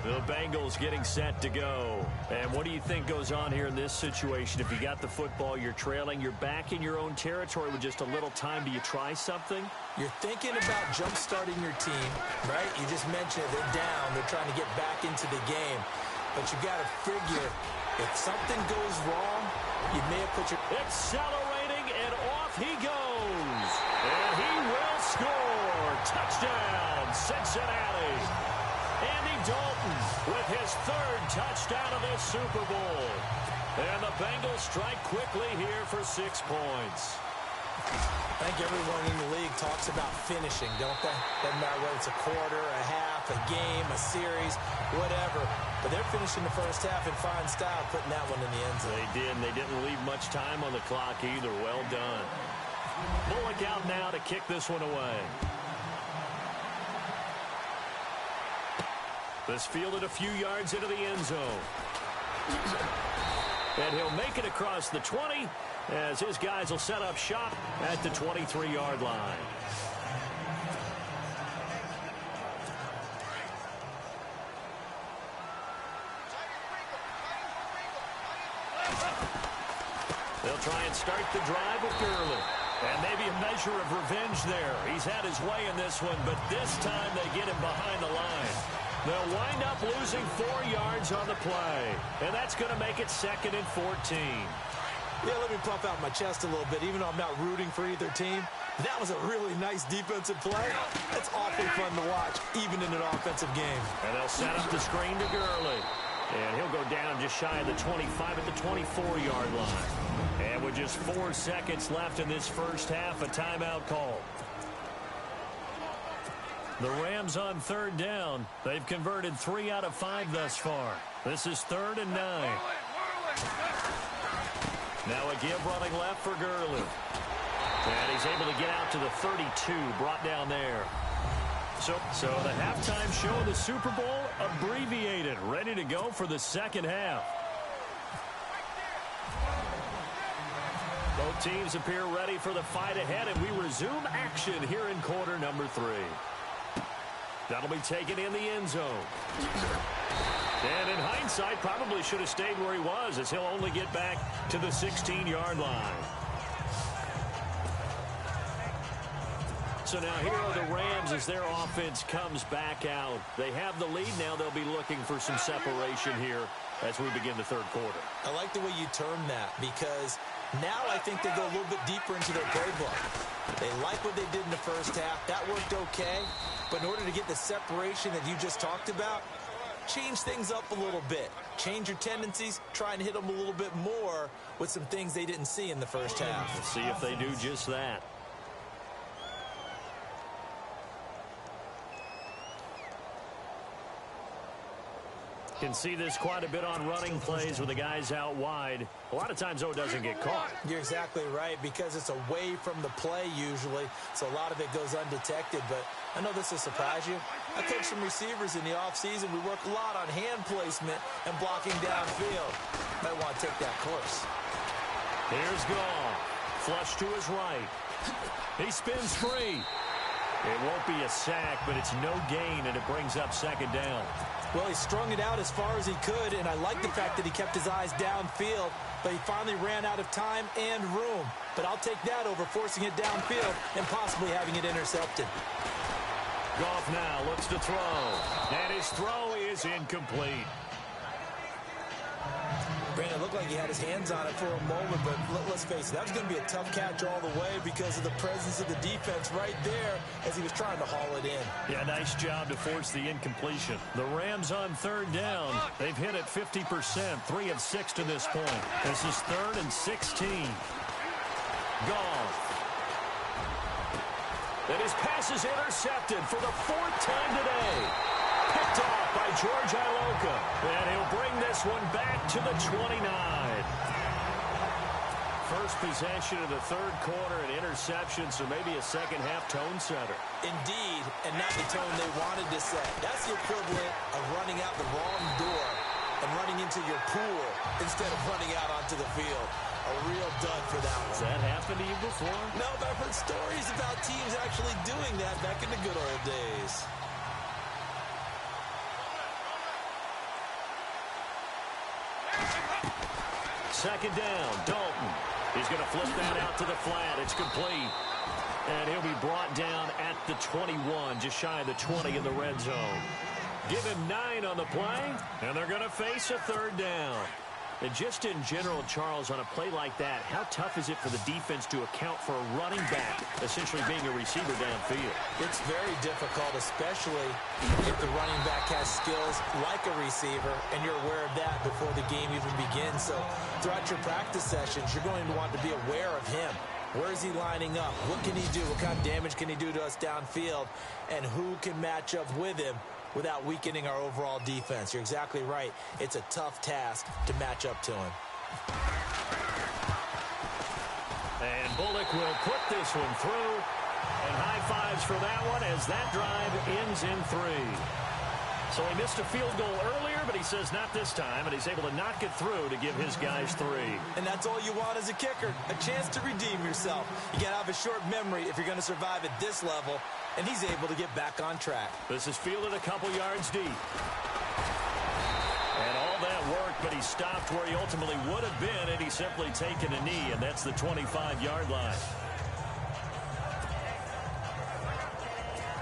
Speaker 3: The Bengals getting set to go. And what do you think goes on here in this situation? If you got the football, you're trailing, you're back in your own territory with just a little time. Do you try something?
Speaker 6: You're thinking about jump-starting your team, right? You just mentioned it. They're down. They're trying to get back into the game. But you got to figure, if something goes wrong, you may have put your...
Speaker 3: Accelerating, and off he goes. And he will score. Touchdown, Cincinnati. Andy Dalton with his 3rd touchdown of this Super Bowl. And the Bengals strike quickly here for 6 points.
Speaker 6: I think everyone in the league talks about finishing, don't they? Doesn't matter whether it's a quarter, a half, a game, a series, whatever. But they're finishing the first half in fine style, putting that one in the end zone.
Speaker 3: They did, and they didn't leave much time on the clock either. Well done. Bullock out now to kick this one away. This fielded a few yards into the end zone. And he'll make it across the 20 as his guys will set up shop at the 23-yard line. They'll try and start the drive with Gurley. And maybe a measure of revenge there. He's had his way in this one, but this time they get him behind the line. They'll wind up losing 4 yards on the play. And that's going to make it 2nd and 14.
Speaker 6: Yeah, let me puff out my chest a little bit, even though I'm not rooting for either team. That was a really nice defensive play. That's awfully fun to watch, even in an offensive game.
Speaker 3: And they'll set up the screen to Gurley. And he'll go down just shy of the 25 at the 24-yard line. And with just 4 seconds left in this first half, a timeout call. The Rams on 3rd down. They've converted 3 out of 5 thus far. This is 3rd and 9. Now a give running left for Gurley. And he's able to get out to the 32, brought down there. So the halftime show of the Super Bowl abbreviated, ready to go for the second half. Both teams appear ready for the fight ahead, and we resume action here in quarter number 3. That'll be taken in the end zone. And in hindsight, probably should have stayed where he was, as he'll only get back to the 16-yard line. So now here are the Rams as their offense comes back out. They have the lead now. They'll be looking for some separation here as we begin the third quarter.
Speaker 6: I like the way you term that, because now I think they go a little bit deeper into their playbook. They like what they did in the first half. That worked okay. But in order to get the separation that you just talked about, change things up a little bit. Change your tendencies. Try and hit them a little bit more with some things they didn't see in the first half.
Speaker 3: Let's see if they do just that. Can see this quite a bit on running plays with the guys out wide. A lot of times, though, it doesn't get caught.
Speaker 6: You're exactly right, because it's away from the play usually, so a lot of it goes undetected. But I know this will surprise you. I coach some receivers in the offseason. We work a lot on hand placement and blocking downfield. Might want to take that course.
Speaker 3: Here's Goff. Flush to his right. He spins free. It won't be a sack, but it's no gain, and it brings up 2nd down.
Speaker 6: Well, he strung it out as far as he could, and I like the fact that he kept his eyes downfield, but he finally ran out of time and room. But I'll take that over forcing it downfield and possibly having it intercepted.
Speaker 3: Goff now looks to throw, and his throw is incomplete.
Speaker 6: Brandon, it looked like he had his hands on it for a moment, but let's face it, that was going to be a tough catch all the way because of the presence of the defense right there as he was trying to haul it in.
Speaker 3: Yeah, nice job to force the incompletion. The Rams on 3rd down. They've hit it 50%, 3 of 6 to this point. This is 3rd and 16. Goff. And his pass is intercepted for the 4th time today. Picked off by George Iloka. And he'll bring this one back to the 29. First possession of the third quarter, an interception, so maybe a second half tone setter.
Speaker 6: Indeed, and not the tone they wanted to set. That's the equivalent of running out the wrong door and running into your pool instead of running out onto the field. A real dud for that one.
Speaker 3: Has that happened to you before?
Speaker 6: No, but I've heard stories about teams actually doing that back in the good old days.
Speaker 3: Second down, Dalton. He's going to flip that out to the flat. It's complete. And he'll be brought down at the 21, just shy of the 20 in the red zone. Give him 9 on the play, and they're going to face a 3rd down. And just in general, Charles, on a play like that, how tough is it for the defense to account for a running back essentially being a receiver downfield?
Speaker 6: It's very difficult, especially if the running back has skills like a receiver, and you're aware of that before the game even begins. So throughout your practice sessions, you're going to want to be aware of him. Where is he lining up? What can he do? What kind of damage can he do to us downfield? And who can match up with him without weakening our overall defense? You're exactly right. It's a tough task to match up to him.
Speaker 3: And Bullock will put this one through. And high fives for that one as that drive ends in 3. So he missed a field goal earlier, but he says not this time, and he's able to knock it through to give his guys 3.
Speaker 6: And that's all you want as a kicker, a chance to redeem yourself. You got to have a short memory if you're going to survive at this level, and he's able to get back on track.
Speaker 3: This is fielded a couple yards deep. And all that worked, but he stopped where he ultimately would have been, and he's simply taken a knee, and that's the 25-yard line.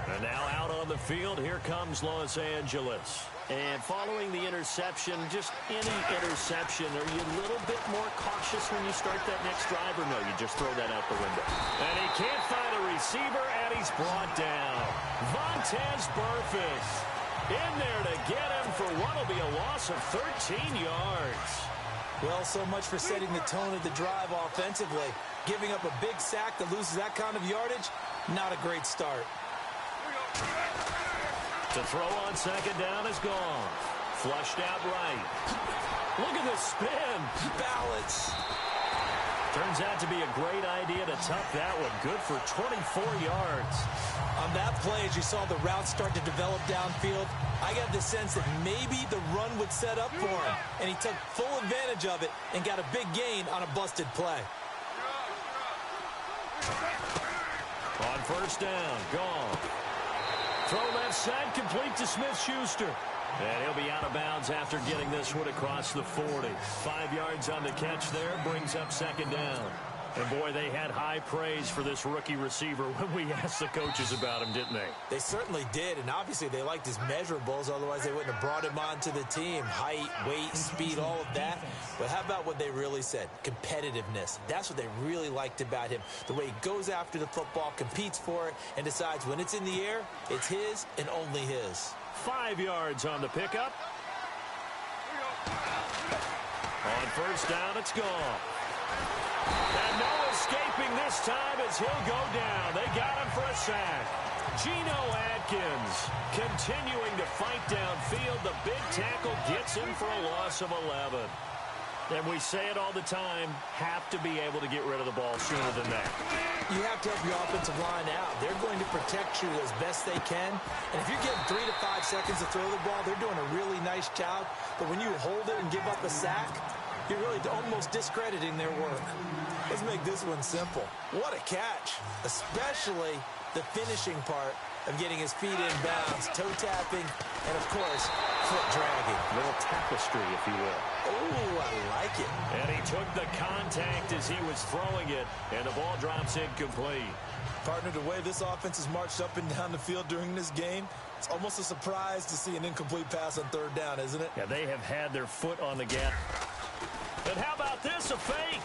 Speaker 3: And now out on on the field. Here comes Los Angeles. And following the interception, just any interception, are you a little bit more cautious when you start that next drive, or no, you just throw that out the window? And he can't find a receiver, and he's brought down. Vontaze Burfict in there to get him for what will be a loss of 13 yards.
Speaker 6: Well, so much for setting the tone of the drive offensively. Giving up a big sack that loses that kind of yardage, not a great start.
Speaker 3: To throw on second down is gone. Flushed out right. Look at the spin. Balance. Turns out to be a great idea to tuck that one. Good for 24 yards.
Speaker 6: On that play, as you saw the route start to develop downfield, I got the sense that maybe the run would set up for him. And he took full advantage of it and got a big gain on a busted play.
Speaker 3: On first down, gone. Throw left side, complete to Smith-Schuster. And he'll be out of bounds after getting this one across the 40. 5 yards on the catch there, brings up second down. And, boy, they had high praise for this rookie receiver when we asked the coaches about him, didn't they?
Speaker 6: They certainly did, and obviously they liked his measurables, otherwise they wouldn't have brought him onto the team. Height, weight, speed, all of that. But how about what they really said? Competitiveness. That's what they really liked about him. The way he goes after the football, competes for it, and decides when it's in the air, it's his and only his.
Speaker 3: 5 yards on the pickup. On first down, it's gone. And no escaping this time as he'll go down. They got him for a sack. Geno Atkins continuing to fight downfield. The big tackle gets him for a loss of 11. And we say it all the time, have to be able to get rid of the ball sooner than that.
Speaker 6: You have to help your offensive line out. They're going to protect you as best they can. And if you're getting 3 to 5 seconds to throw the ball, they're doing a really nice job. But when you hold it and give up a sack, you're really almost discrediting their work. Let's make this one simple. What a catch, especially the finishing part of getting his feet in bounds, toe tapping, and, of course, foot dragging.
Speaker 3: Little tapestry, if you will.
Speaker 6: Oh, I like it.
Speaker 3: And he took the contact as he was throwing it, and the ball drops incomplete.
Speaker 6: Partner, the way this offense has marched up and down the field during this game, it's almost a surprise to see an incomplete pass on third down, isn't it?
Speaker 3: Yeah, they have had their foot on the gas. And how about this, a fake?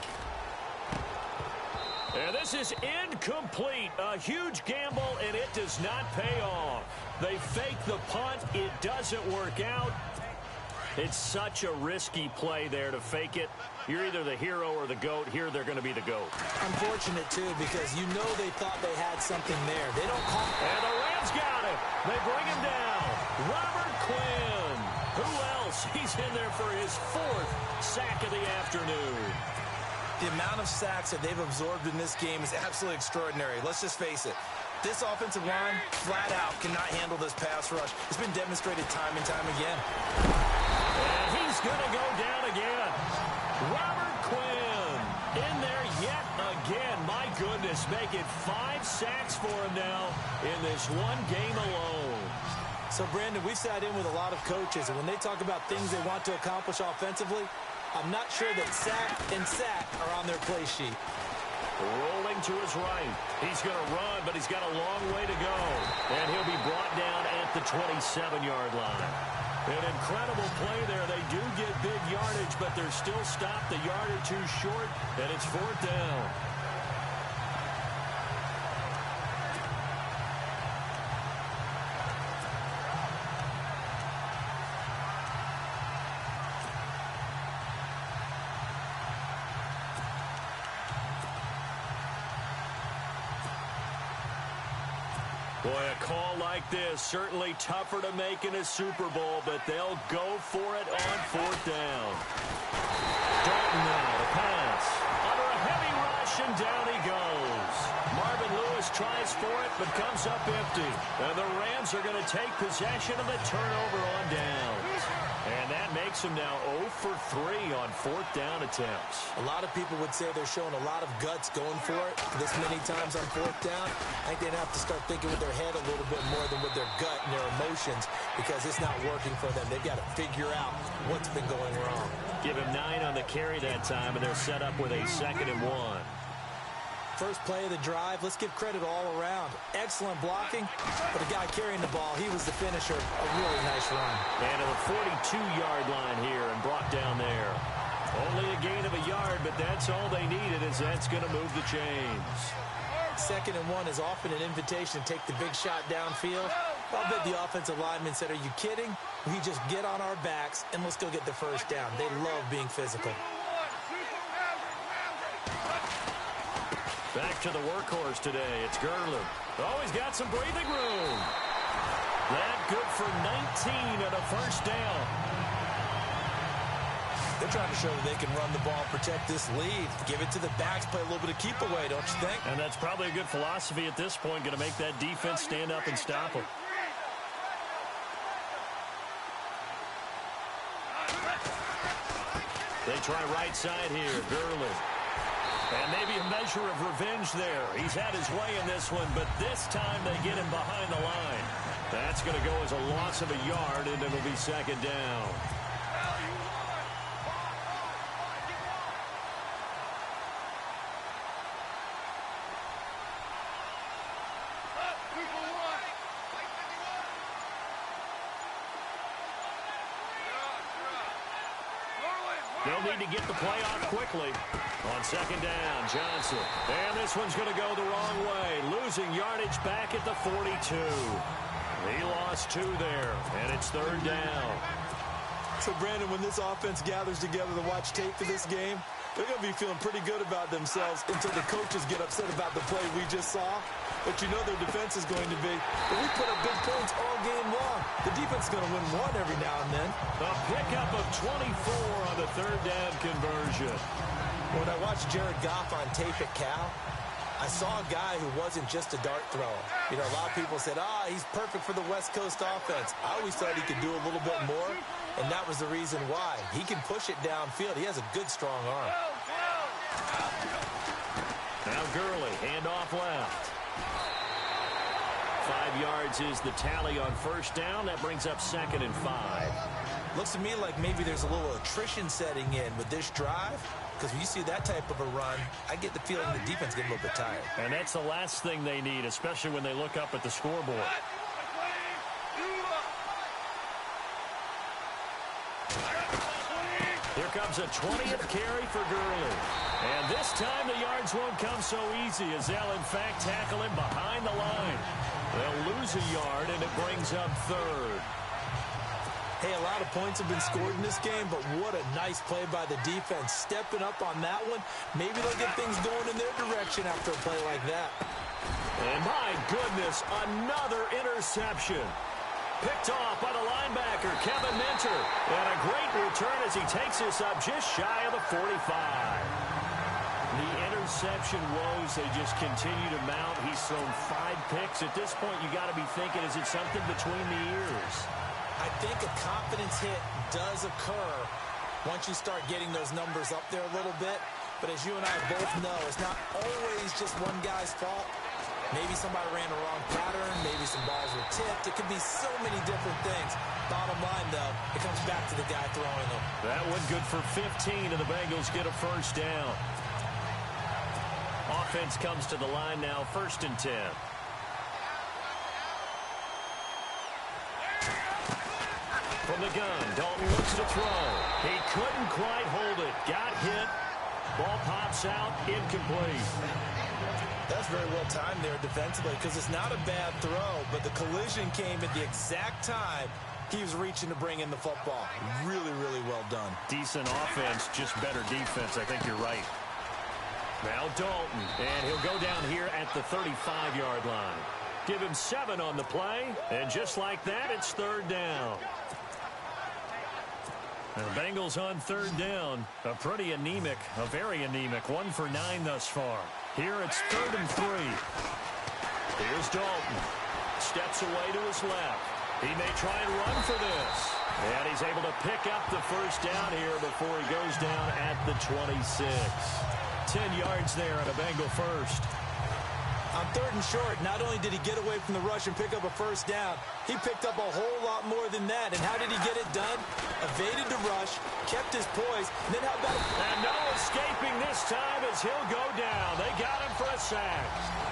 Speaker 3: And this is incomplete. A huge gamble, and it does not pay off. They fake the punt. It doesn't work out. It's such a risky play there to fake it. You're either the hero or the GOAT. Here, they're going to be the GOAT.
Speaker 6: Unfortunate, too, because you know they thought they had something there. They don't call.
Speaker 3: And the Rams got it. They bring him down. Robert Quinn. Who else? He's in there for his 4th sack of the afternoon.
Speaker 6: The amount of sacks that they've absorbed in this game is absolutely extraordinary. Let's just face it. This offensive line, flat out, cannot handle this pass rush. It's been demonstrated time and time again.
Speaker 3: And he's going to go down again. Robert Quinn in there yet again. My goodness, making 5 sacks for him now in this one game alone.
Speaker 6: So, Brandon, we've sat in with a lot of coaches, and when they talk about things they want to accomplish offensively, I'm not sure that sack and sack are on their play sheet.
Speaker 3: Rolling to his right. He's going to run, but he's got a long way to go. And he'll be brought down at the 27-yard line. An incredible play there. They do get big yardage, but they're still stopped a yard or two short, and it's 4th down. Boy, a call like this, certainly tougher to make in a Super Bowl, but they'll go for it on 4th down. Dalton now to pass. Under a heavy rush, and down he goes. Marvin Lewis tries for it, but comes up empty. And the Rams are going to take possession of the turnover on downs. And that makes them now 0 for 3 on 4th down attempts.
Speaker 6: A lot of people would say they're showing a lot of guts going for it this many times on 4th down. I think they'd have to start thinking with their head a little bit more than with their gut and their emotions, because it's not working for them. They've got to figure out what's been going wrong.
Speaker 3: Give him 9 on the carry that time, and they're set up with a 2nd and 1.
Speaker 6: first play of the drive. Let's give credit all around. Excellent blocking, but the guy carrying the ball, he was the finisher. A really nice run.
Speaker 3: And to the 42-yard line here and brought down there. Only a gain of a yard, but that's all they needed, as that's going to move the chains.
Speaker 6: 2nd and 1 is often an invitation to take the big shot downfield. I'll bet the offensive lineman said, are you kidding? We just get on our backs and let's go get the first down. They love being physical.
Speaker 3: Back to the workhorse today. It's Gurley. Oh, he's got some breathing room. That good for 19 and a first down.
Speaker 6: They're trying to show that they can run the ball, protect this lead, give it to the backs, play a little bit of keep away, don't you think?
Speaker 3: And that's probably a good philosophy at this point, going to make that defense stand up and stop them. They try right side here, Gurley. And maybe a measure of revenge there. He's had his way in this one, but this time they get him behind the line. That's going to go as a loss of a yard, and it'll be 2nd down. They'll need to get the play off quickly. On 2nd down, Johnson. And this one's going to go the wrong way. Losing yardage back at the 42. He lost 2 there, and it's 3rd down.
Speaker 6: So, Brandon, when this offense gathers together to watch tape for this game, they're going to be feeling pretty good about themselves until the coaches get upset about the play we just saw. But you know their defense is going to be, but we put up big points all game long. The defense is going to win one every now and then.
Speaker 3: A pickup of 24 on the 3rd down conversion.
Speaker 6: When I watched Jared Goff on tape at Cal, I saw a guy who wasn't just a dart thrower. You know, a lot of people said, he's perfect for the West Coast offense. I always thought he could do a little bit more, and that was the reason why. He can push it downfield. He has a good, strong arm.
Speaker 3: Now Gurley, handoff left. 5 yards is the tally on 1st down. That brings up 2nd and 5.
Speaker 6: Looks to me like maybe there's a little attrition setting in with this drive. Because when you see that type of a run, I get the feeling the defense get a little bit tired.
Speaker 3: And that's the last thing they need, especially when they look up at the scoreboard. Here comes a 20th carry for Gurley. And this time the yards won't come so easy as they'll, in fact, tackle him behind the line. They'll lose a yard, and it brings up 3rd.
Speaker 6: Hey, a lot of points have been scored in this game, but what a nice play by the defense. Stepping up on that one, maybe they'll get things going in their direction after a play like that.
Speaker 3: And my goodness, another interception. Picked off by the linebacker, Kevin Minter. And a great return as he takes this up just shy of the 45. The interception woes, they just continue to mount. He's thrown 5 picks. At this point, you got to be thinking, is it something between the ears?
Speaker 6: I think a confidence hit does occur once you start getting those numbers up there a little bit. But as you and I both know, it's not always just one guy's fault. Maybe somebody ran the wrong pattern. Maybe some balls were tipped. It could be so many different things. Bottom line, though, it comes back to the guy throwing them.
Speaker 3: That one good for 15, and the Bengals get a 1st down. Offense comes to the line now, 1st and 10. From the gun, Dalton looks to throw. He couldn't quite hold it. Got hit. Ball pops out, incomplete.
Speaker 6: That's very well timed there defensively because it's not a bad throw, but the collision came at the exact time he was reaching to bring in the football. Really, really well done.
Speaker 3: Decent offense, just better defense. I think you're right. Now Dalton, and he'll go down here at the 35-yard line. Give him 7 on the play, and just like that, it's 3rd down. And the Bengals on 3rd down, a pretty anemic, a very anemic, 1 for 9 thus far. Here it's 3rd and 3. Here's Dalton. Steps away to his left. He may try and run for this. And he's able to pick up the 1st down here before he goes down at the 26. 10 yards there and a Bengal 1st.
Speaker 6: On 3rd and short, not only did he get away from the rush and pick up a first down, he picked up a whole lot more than that. And how did he get it done? Evaded the rush, kept his poise, and then how about it?
Speaker 3: And no escaping this time as he'll go down. They got him for a sack.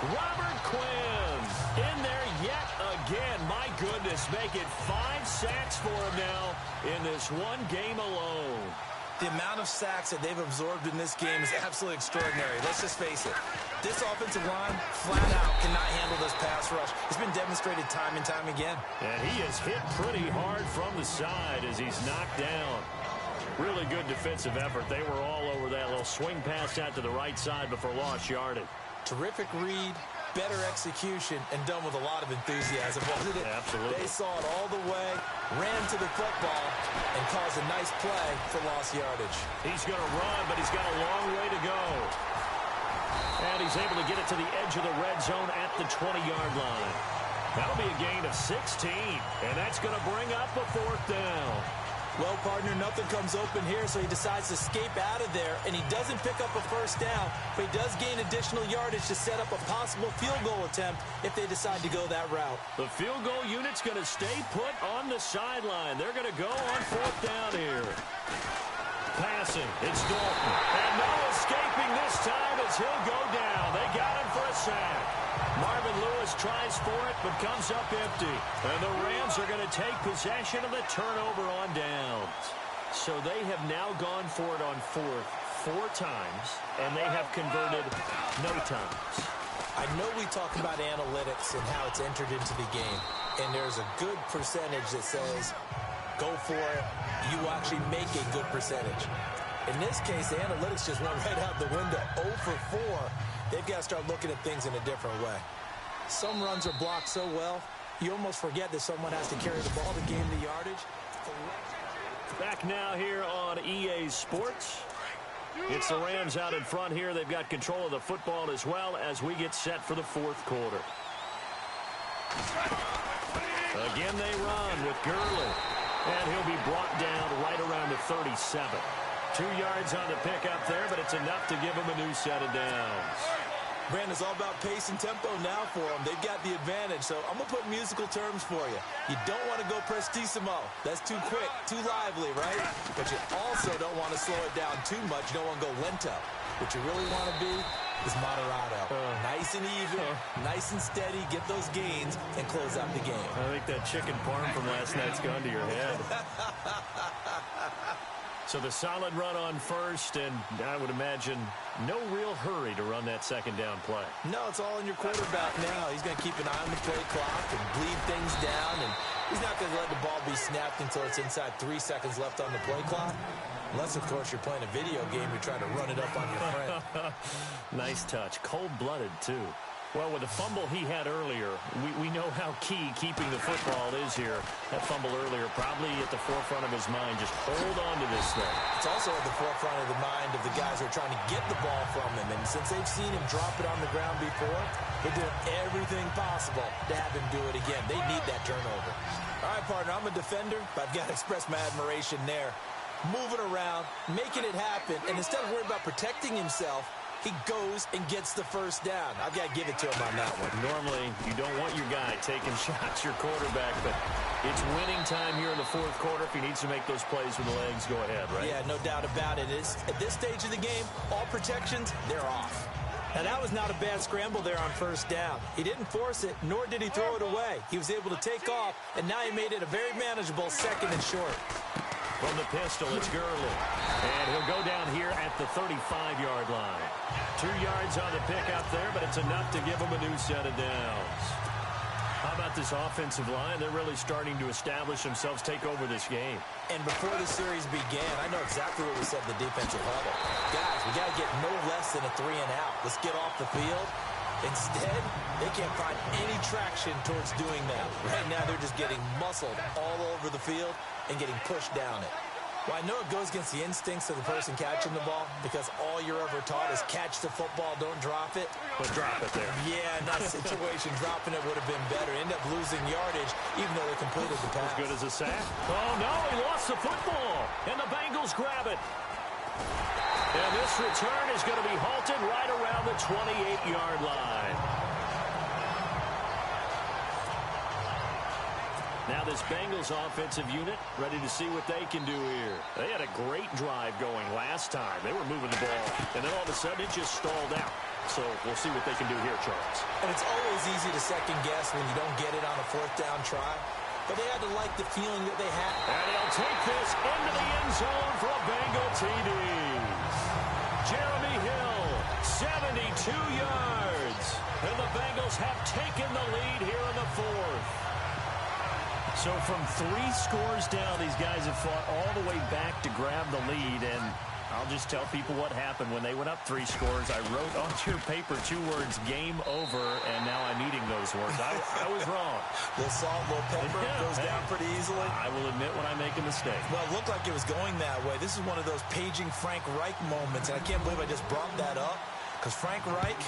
Speaker 3: Robert Quinn in there yet again. My goodness, make it 5 sacks for him now in this one game alone.
Speaker 6: The amount of sacks that they've absorbed in this game is absolutely extraordinary. Let's just face it. This offensive line, flat out, cannot handle this pass rush. It's been demonstrated time and time again.
Speaker 3: And he is hit pretty hard from the side as he's knocked down. Really good defensive effort. They were all over that little swing pass out to the right side before lost yardage.
Speaker 6: Terrific read, better execution, and done with a lot of enthusiasm, wasn't it?
Speaker 3: Absolutely.
Speaker 6: They saw it all the way, ran to the football, and caused a nice play for lost yardage.
Speaker 3: He's going to run, but he's got a long way to go. And he's able to get it to the edge of the red zone at the 20-yard line. That'll be a gain of 16, and that's going to bring up a 4th down.
Speaker 6: Well, partner, nothing comes open here, so he decides to escape out of there, and he doesn't pick up a first down, but he does gain additional yardage to set up a possible field goal attempt if they decide to go that route.
Speaker 3: The field goal unit's going to stay put on the sideline. They're going to go on 4th down here. Passing, it's Dalton. And no escaping this time as he'll go down. They got him for a sack. Marvin Lewis tries for it, but comes up empty. And the Rams are going to take possession of the turnover on downs. So they have now gone for it on 4th 4 times, and they have converted no times.
Speaker 6: I know we talk about analytics and how it's entered into the game, and there's a good percentage that says, go for it, you actually make a good percentage. In this case, the analytics just went right out the window. 0 for 4. They've got to start looking at things in a different way. Some runs are blocked so well, you almost forget that someone has to carry the ball to gain the yardage.
Speaker 3: Back now here on EA Sports. It's the Rams out in front here. They've got control of the football as well as we get set for the 4th quarter. Again, they run with Gurley. And he'll be brought down right around the 37. 2 yards on the pickup there, but it's enough to give him a new set of downs.
Speaker 6: Brandon, it's all about pace and tempo now for them. They've got the advantage, so I'm going to put musical terms for you. You don't want to go prestissimo. That's too quick, too lively, right? But you also don't want to slow it down too much. You don't want to go lento. What you really want to be is moderato. Nice and even, nice and steady, get those gains, and close out the game.
Speaker 3: I think that chicken parm from last night's gone to your head. So the solid run on 1st, and I would imagine no real hurry to run that 2nd down play.
Speaker 6: No, it's all in your quarterback now. He's going to keep an eye on the play clock and bleed things down, and he's not going to let the ball be snapped until it's inside 3 seconds left on the play clock. Unless, of course, you're playing a video game, you're trying to run it up on your friend.
Speaker 3: Nice touch. Cold-blooded, too. Well, with the fumble he had earlier, we know how key keeping the football is here. That fumble earlier probably at the forefront of his mind. Just hold on to this thing.
Speaker 6: It's also at the forefront of the mind of the guys who are trying to get the ball from him. And since they've seen him drop it on the ground before, they're doing everything possible to have him do it again. They need that turnover. All right, partner, I'm a defender, but I've got to express my admiration there. Moving around, making it happen, and instead of worrying about protecting himself, he goes and gets the first down. I've got to give it to him on that one.
Speaker 3: Normally, you don't want your guy taking shots, your quarterback, but it's winning time here in the 4th quarter. If he needs to make those plays with the legs, go ahead, right?
Speaker 6: Yeah, no doubt about it. At this stage of the game, all protections, they're off. Now, that was not a bad scramble there on 1st down. He didn't force it, nor did he throw it away. He was able to take off, and now he made it a very manageable 2nd and short.
Speaker 3: From the pistol, it's Gurley. And he'll go down here at the 35-yard line. 2 yards on the pickup there, but it's enough to give him a new set of downs. How about this offensive line? They're really starting to establish themselves, take over this game.
Speaker 6: And before the series began, I know exactly what we said in the defensive huddle. Guys, we got to get no less than a 3 and out. Let's get off the field. Instead, they can't find any traction towards doing that. Right now, they're just getting muscled all over the field and getting pushed down it. Well, I know it goes against the instincts of the person catching the ball because all you're ever taught is catch the football, don't drop it.
Speaker 3: But drop it there.
Speaker 6: Yeah, in that situation, dropping it would have been better. End up losing yardage, even though they completed the pass.
Speaker 3: As good as a sack. Oh, no, he lost the football. And the Bengals grab it. And this return is going to be halted right around the 28-yard line. this Bengals offensive unit, ready to see what they can do here. They had a great drive going last time. They were moving the ball, and then all of a sudden it just stalled out. So we'll see what they can do here, Charles.
Speaker 6: And it's always easy to second guess when you don't get it on a fourth down try. But they had to like the feeling that they had.
Speaker 3: And he'll take this into the end zone for a Bengal TD. Jeremy Hill, 72 yards. And the Bengals have taken the lead here in the fourth. So from 3 scores down, these guys have fought all the way back to grab the lead. And I'll just tell people what happened when they went up 3 scores. I wrote onto your paper 2 words, game over, and now I'm eating those words. I was wrong.
Speaker 6: A little salt, a little pepper, goes down pretty easily.
Speaker 3: I will admit when I make a mistake.
Speaker 6: Well, it looked like it was going that way. This is one of those paging Frank Reich moments, and I can't believe I just brought that up, because Frank Reich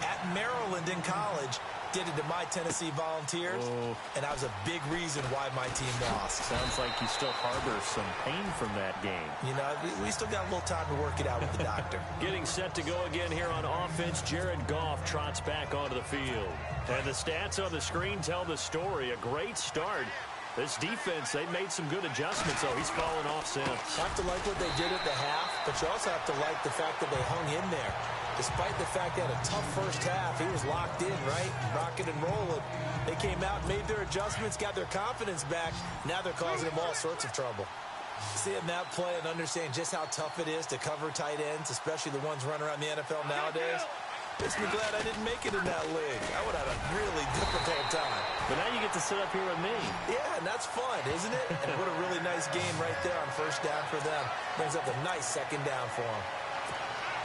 Speaker 6: at Maryland in college did it to my Tennessee Volunteers, and that was a big reason why my team lost.
Speaker 3: Sounds like you still harbor some pain from that game.
Speaker 6: You know, we still got a little time to work it out with the doctor.
Speaker 3: Getting set to go again here on offense, Jared Goff trots back onto the field. And the stats on the screen tell the story. A great start. This defense, they made some good adjustments, so he's fallen off since.
Speaker 6: Have to like what they did at the half, but you also have to like the fact that they hung in there. Despite the fact they had a tough first half, he was locked in, right? Rocking and rolling. They came out, made their adjustments, got their confidence back. Now they're causing them all sorts of trouble. Seeing that play and understanding just how tough it is to cover tight ends, especially the ones running around the NFL nowadays, makes me glad I didn't make it in that league. I would have had a really difficult time.
Speaker 3: But now you get to sit up here with me.
Speaker 6: Yeah, and that's fun, isn't it? And what a really nice game right there on first down for them. Brings up a nice second down for them.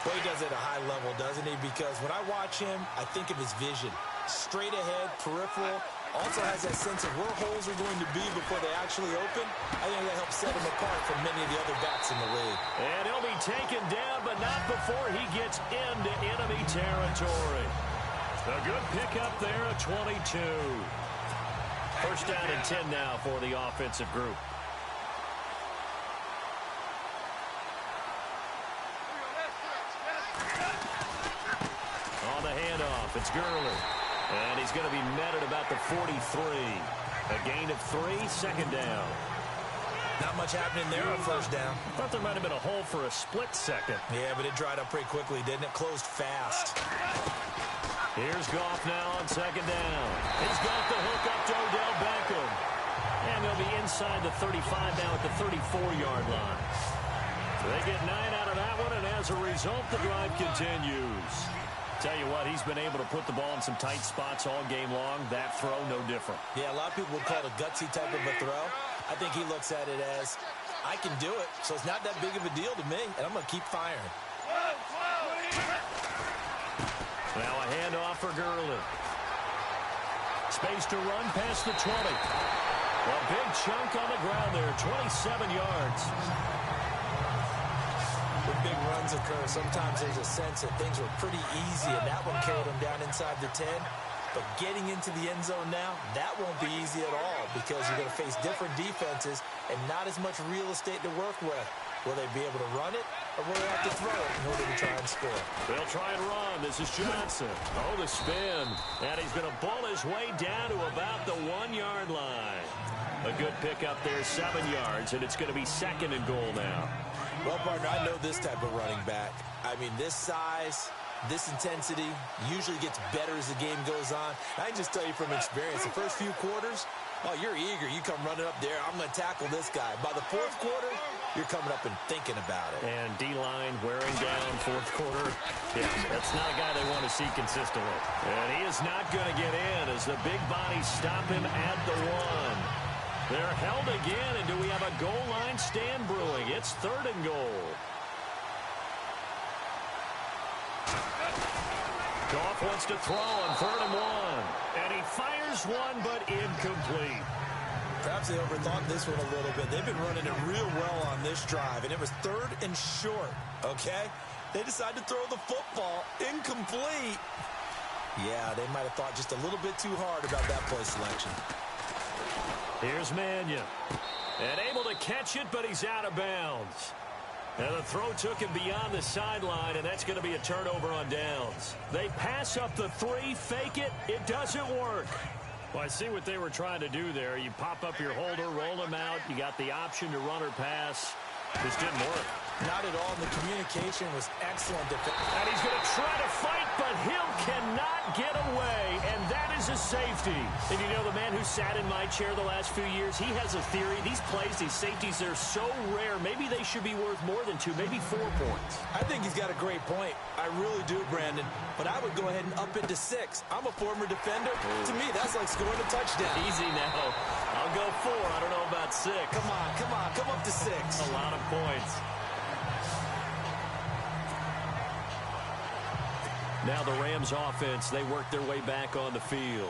Speaker 6: Well, he does it at a high level, doesn't he? Because when I watch him, I think of his vision. Straight ahead, peripheral. Also has that sense of where holes are going to be before they actually open. I think that helps set him apart from many of the other backs in the league.
Speaker 3: And he'll be taken down, but not before he gets into enemy territory. A good pickup there at 22. First down and 10 now for the offensive group. On the handoff, it's Gurley. And he's going to be met at about the 43. A gain of 3, second down.
Speaker 6: Not much happening there on first down.
Speaker 3: Thought there might have been a hole for a split second.
Speaker 6: Yeah, but it dried up pretty quickly, didn't it? Closed fast.
Speaker 3: Here's Goff now on second down. He's got the hook up to Odell Beckham. And they'll be inside the 35 now at the 34-yard line. So they get 9 out of that one, and as a result, the drive continues. Tell you what, he's been able to put the ball in some tight spots all game long. That throw, no different.
Speaker 6: Yeah, a lot of people would call it a gutsy type of a throw. I think he looks at it as, I can do it, so it's not that big of a deal to me, and I'm going to keep firing.
Speaker 3: Now a handoff for Gurley. Space to run past the 20. A big chunk on the ground there, 27 yards.
Speaker 6: When big runs occur, sometimes there's a sense that things were pretty easy, and that one carried him down inside the 10. But getting into the end zone now, that won't be easy at all because you're going to face different defenses and not as much real estate to work with. Will they be able to run it, or will they have to throw it in order to try and score?
Speaker 3: They'll try and run. This is Johnson. Oh, the spin. And he's going to ball his way down to about the 1-yard line. A good pickup there, 7 yards, and it's going to be second and goal now.
Speaker 6: Well, partner, I know this type of running back. I mean, this size, this intensity usually gets better as the game goes on. I can just tell you from experience, the first few quarters, oh, you're eager. You come running up there. I'm going to tackle this guy. By the fourth quarter, you're coming up and thinking about it.
Speaker 3: And D-line wearing down fourth quarter. Yeah, that's not a guy they want to see consistently. And he is not going to get in as the big bodies stop him at the 1. They're held again, and do we have a goal line stand brewing? It's third and goal. Goff wants to throw on third and 1. And he fires one, but incomplete.
Speaker 6: Perhaps they overthought this one a little bit. They've been running it real well on this drive, and it was third and short, okay? They decided to throw the football incomplete. Yeah, they might have thought just a little bit too hard about that play selection.
Speaker 3: Here's Mannion. And able to catch it, but he's out of bounds. And the throw took him beyond the sideline, and that's going to be a turnover on downs. They pass up the 3, fake it. It doesn't work. Well, I see what they were trying to do there. You pop up your holder, roll him out. You got the option to run or pass. Just didn't work.
Speaker 6: Not at all. The communication was excellent.
Speaker 3: And he's going to try to fight, but Hill cannot get away, and that is a safety. And you know, the man who sat in my chair the last few years, he has a theory. These plays, these safeties, they're so rare. Maybe they should be worth more than 2, maybe 4 points.
Speaker 6: I think he's got a great point. I really do, Brandon. But I would go ahead and up it to 6. I'm a former defender. To me, that's like scoring a touchdown.
Speaker 3: Easy now. I'll go 4. I don't know about 6.
Speaker 6: Come on. Come up to 6.
Speaker 3: A lot of points. Now the Rams offense, they work their way back on the field.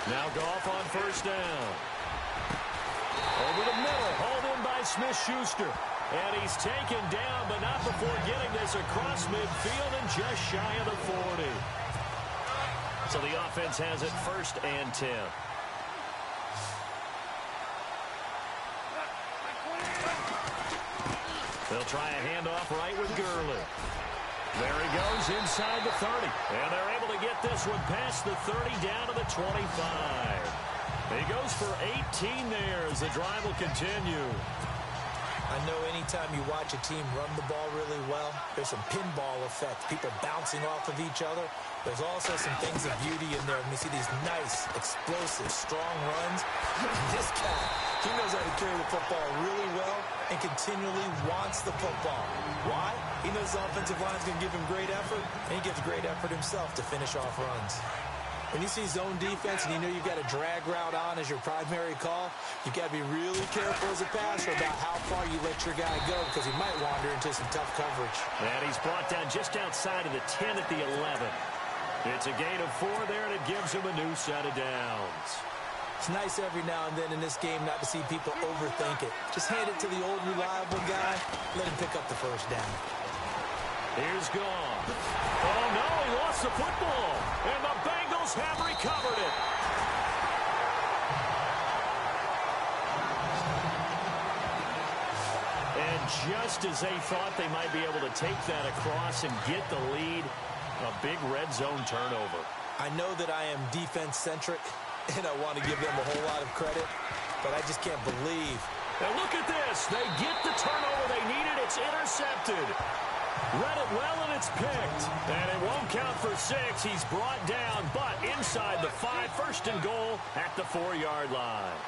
Speaker 3: Now Goff on first down. Over the middle, hauled in by Smith-Schuster. And he's taken down, but not before getting this across midfield and just shy of the 40. So the offense has it 1st and 10. They'll try a handoff right with Gurley. There he goes inside the 30. And they're able to get this one past the 30 down to the 25. He goes for 18 there as the drive will continue.
Speaker 6: I know anytime you watch a team run the ball really well, there's some pinball effect, people bouncing off of each other. There's also some things of beauty in there. When you see these nice, explosive, strong runs, this guy, he knows how to carry the football really well and continually wants the football. Why? He knows the offensive line is going to give him great effort, and he gives great effort himself to finish off runs. When you see zone defense and you know you've got a drag route on as your primary call, you've got to be really careful as a passer about how far you let your guy go because he might wander into some tough coverage.
Speaker 3: And he's brought down just outside of the 10 at the 11. It's a gain of 4 there, and it gives him a new set of downs.
Speaker 6: It's nice every now and then in this game not to see people overthink it. Just hand it to the old reliable guy, let him pick up the first down.
Speaker 3: Here's Goff. Oh, no, he lost the football. And the Bengals have recovered it. And just as they thought they might be able to take that across and get the lead, a big red zone turnover.
Speaker 6: I know that I am defense-centric, and I want to give them a whole lot of credit, but I just can't believe.
Speaker 3: And look at this. They get the turnover they needed. It's intercepted. Read it well, and it's picked. And it won't count for 6. He's brought down, but inside the 5, 1st and goal at the 4-yard line.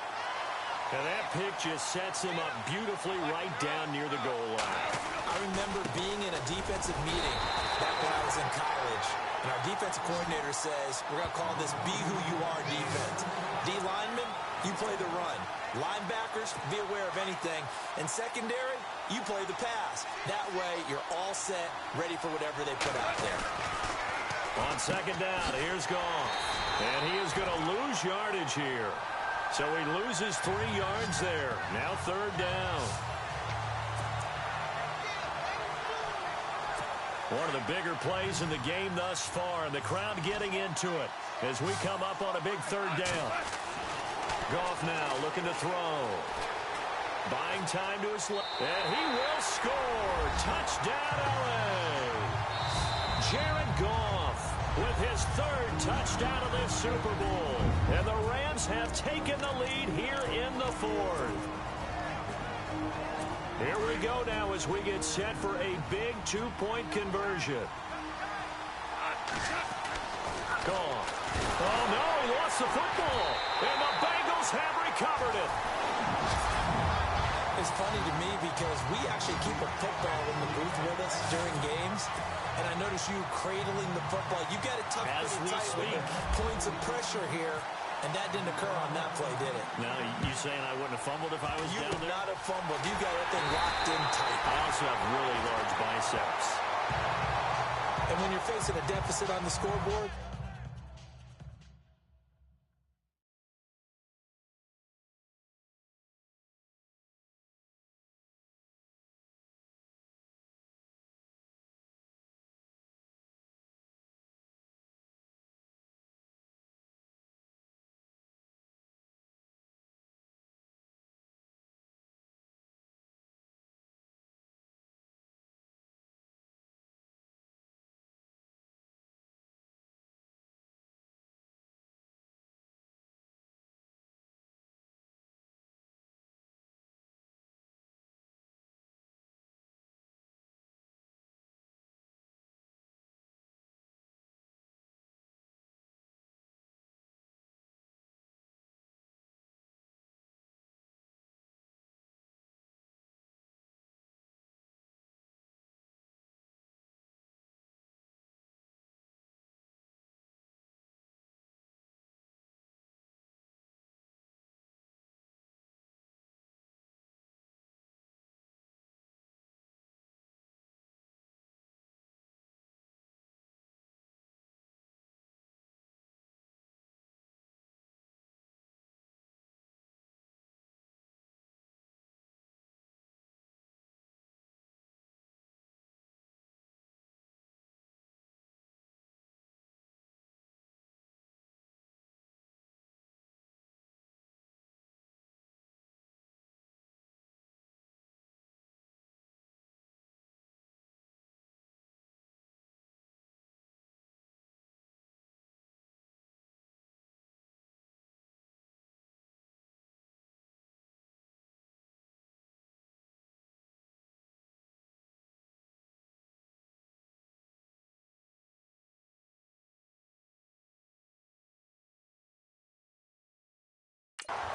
Speaker 3: And that pick just sets him up beautifully right down near the goal line.
Speaker 6: I remember being in a defensive meeting back when I was in college, and our defensive coordinator says, we're going to call this Be Who You Are defense. D linemen, you play the run. Linebackers, be aware of anything. And secondary, you play the pass. That way, you're all set, ready for whatever they put out there.
Speaker 3: On 2nd down, here's Goff. And he is going to lose yardage here. So he loses 3 yards there. Now 3rd down. One of the bigger plays in the game thus far, and the crowd getting into it as we come up on a big 3rd down. Goff now looking to throw. Buying time to his left. And he will score. Touchdown, L.A. Jared Goff with his 3rd touchdown of this Super Bowl. And the Rams have taken the lead here in the 4th. Here we go now as we get set for a big 2-point conversion. Goff. Oh, no, he lost the football. And the Bengals have recovered it.
Speaker 6: It's funny to me because we actually keep a football in the booth with us during games. And I notice you cradling the football. You got it tucked pretty tight with the points of pressure here. And that didn't occur on that play, did it?
Speaker 3: No, you saying I wouldn't have fumbled if I was down there?
Speaker 6: You would not have fumbled. You got that thing locked in tight.
Speaker 3: I also have really large biceps.
Speaker 6: And when you're facing a deficit on the scoreboard,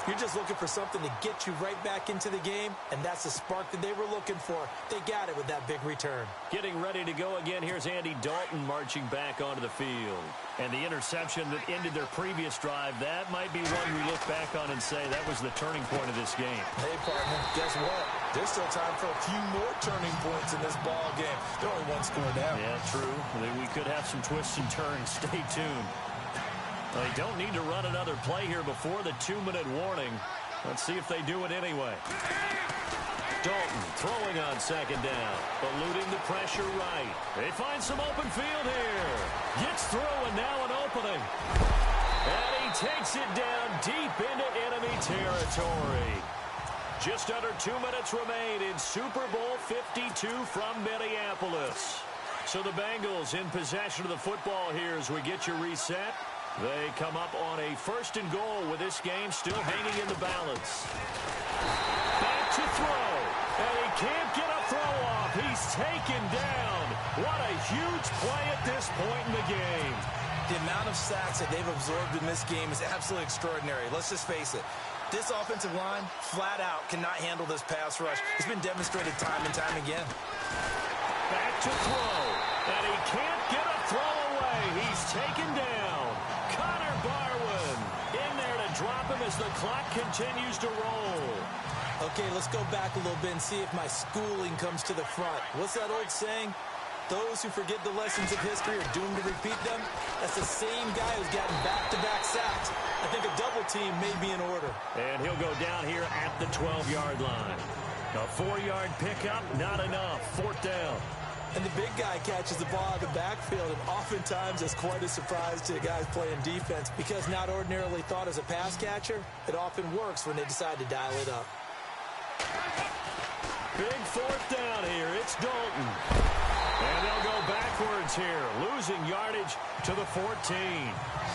Speaker 6: You're just looking for something to get you right back into the game, and that's the spark that they were looking for. They got it with that big return.
Speaker 3: Getting ready to go again, here's Andy Dalton marching back onto the field. And the interception that ended their previous drive, that might be one we look back on and say that was the turning point of this game.
Speaker 6: Hey, partner, guess what? There's still time for a few more turning points in this ball game. They're only one score down.
Speaker 3: Yeah, true. We could have some twists and turns. Stay tuned. They don't need to run another play here before the 2-minute warning. Let's see if they do it anyway. Dalton throwing on second down, eluding the pressure right. They find some open field here. Gets through and now an opening. And he takes it down deep into enemy territory. Just under 2 minutes remain in Super Bowl 52 from Minneapolis. So the Bengals in possession of the football here as we get your reset. They come up on a 1st and goal with this game still hanging in the balance. Back to throw. And he can't get a throw off. He's taken down. What a huge play at this point in the game.
Speaker 6: The amount of sacks that they've absorbed in this game is absolutely extraordinary. Let's just face it. This offensive line, flat out, cannot handle this pass rush. It's been demonstrated time and time again.
Speaker 3: Back to throw. And he can't get a throw away. He's taken down. Drop him as the clock continues to roll.
Speaker 6: Okay, let's go back a little bit and see if my schooling comes to the front. What's that old saying? Those who forget the lessons of history are doomed to repeat them. That's the same guy who's gotten back-to-back sacks. I think a double team may be in order.
Speaker 3: And he'll go down here at the 12-yard line. A 4-yard pickup, not enough. 4th down.
Speaker 6: And the big guy catches the ball out of the backfield, and oftentimes it's quite a surprise to the guys playing defense because not ordinarily thought as a pass catcher, it often works when they decide to dial it up.
Speaker 3: Big 4th down here. It's Dalton. And they'll go backwards here, losing yardage to the 14.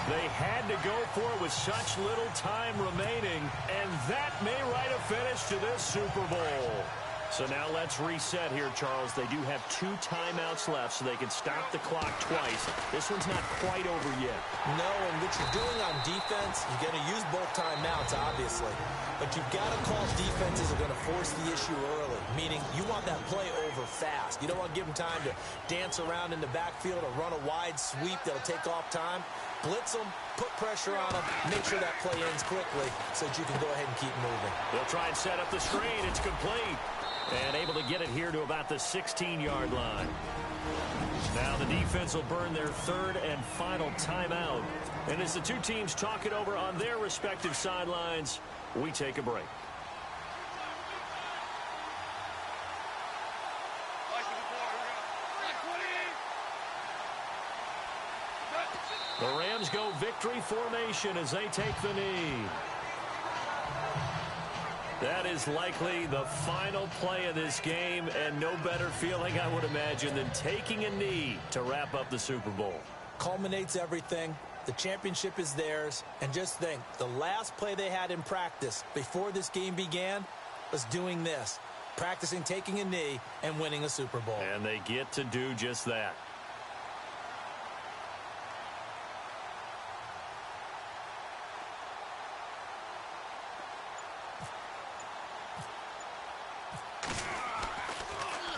Speaker 3: They had to go for it with such little time remaining, and that may write a finish to this Super Bowl. So now let's reset here, Charles. They do have 2 timeouts left, so they can stop the clock twice. This one's not quite over yet.
Speaker 6: No, and what you're doing on defense, you're going to use both timeouts, obviously. But you've got to call defenses that are going to force the issue early, meaning you want that play over fast. You don't want to give them time to dance around in the backfield or run a wide sweep that'll take off time. Blitz them, put pressure on them, make sure that play ends quickly so that you can go ahead and keep moving.
Speaker 3: They'll try and set up the screen. It's complete. And able to get it here to about the 16-yard line. Now the defense will burn their 3rd and final timeout. And as the two teams talk it over on their respective sidelines, we take a break. The Rams go victory formation as they take the knee. That is likely the final play of this game, and no better feeling, I would imagine, than taking a knee to wrap up the Super Bowl.
Speaker 6: Culminates everything. The championship is theirs. And just think, the last play they had in practice before this game began was doing this, practicing taking a knee and winning a Super Bowl.
Speaker 3: And they get to do just that.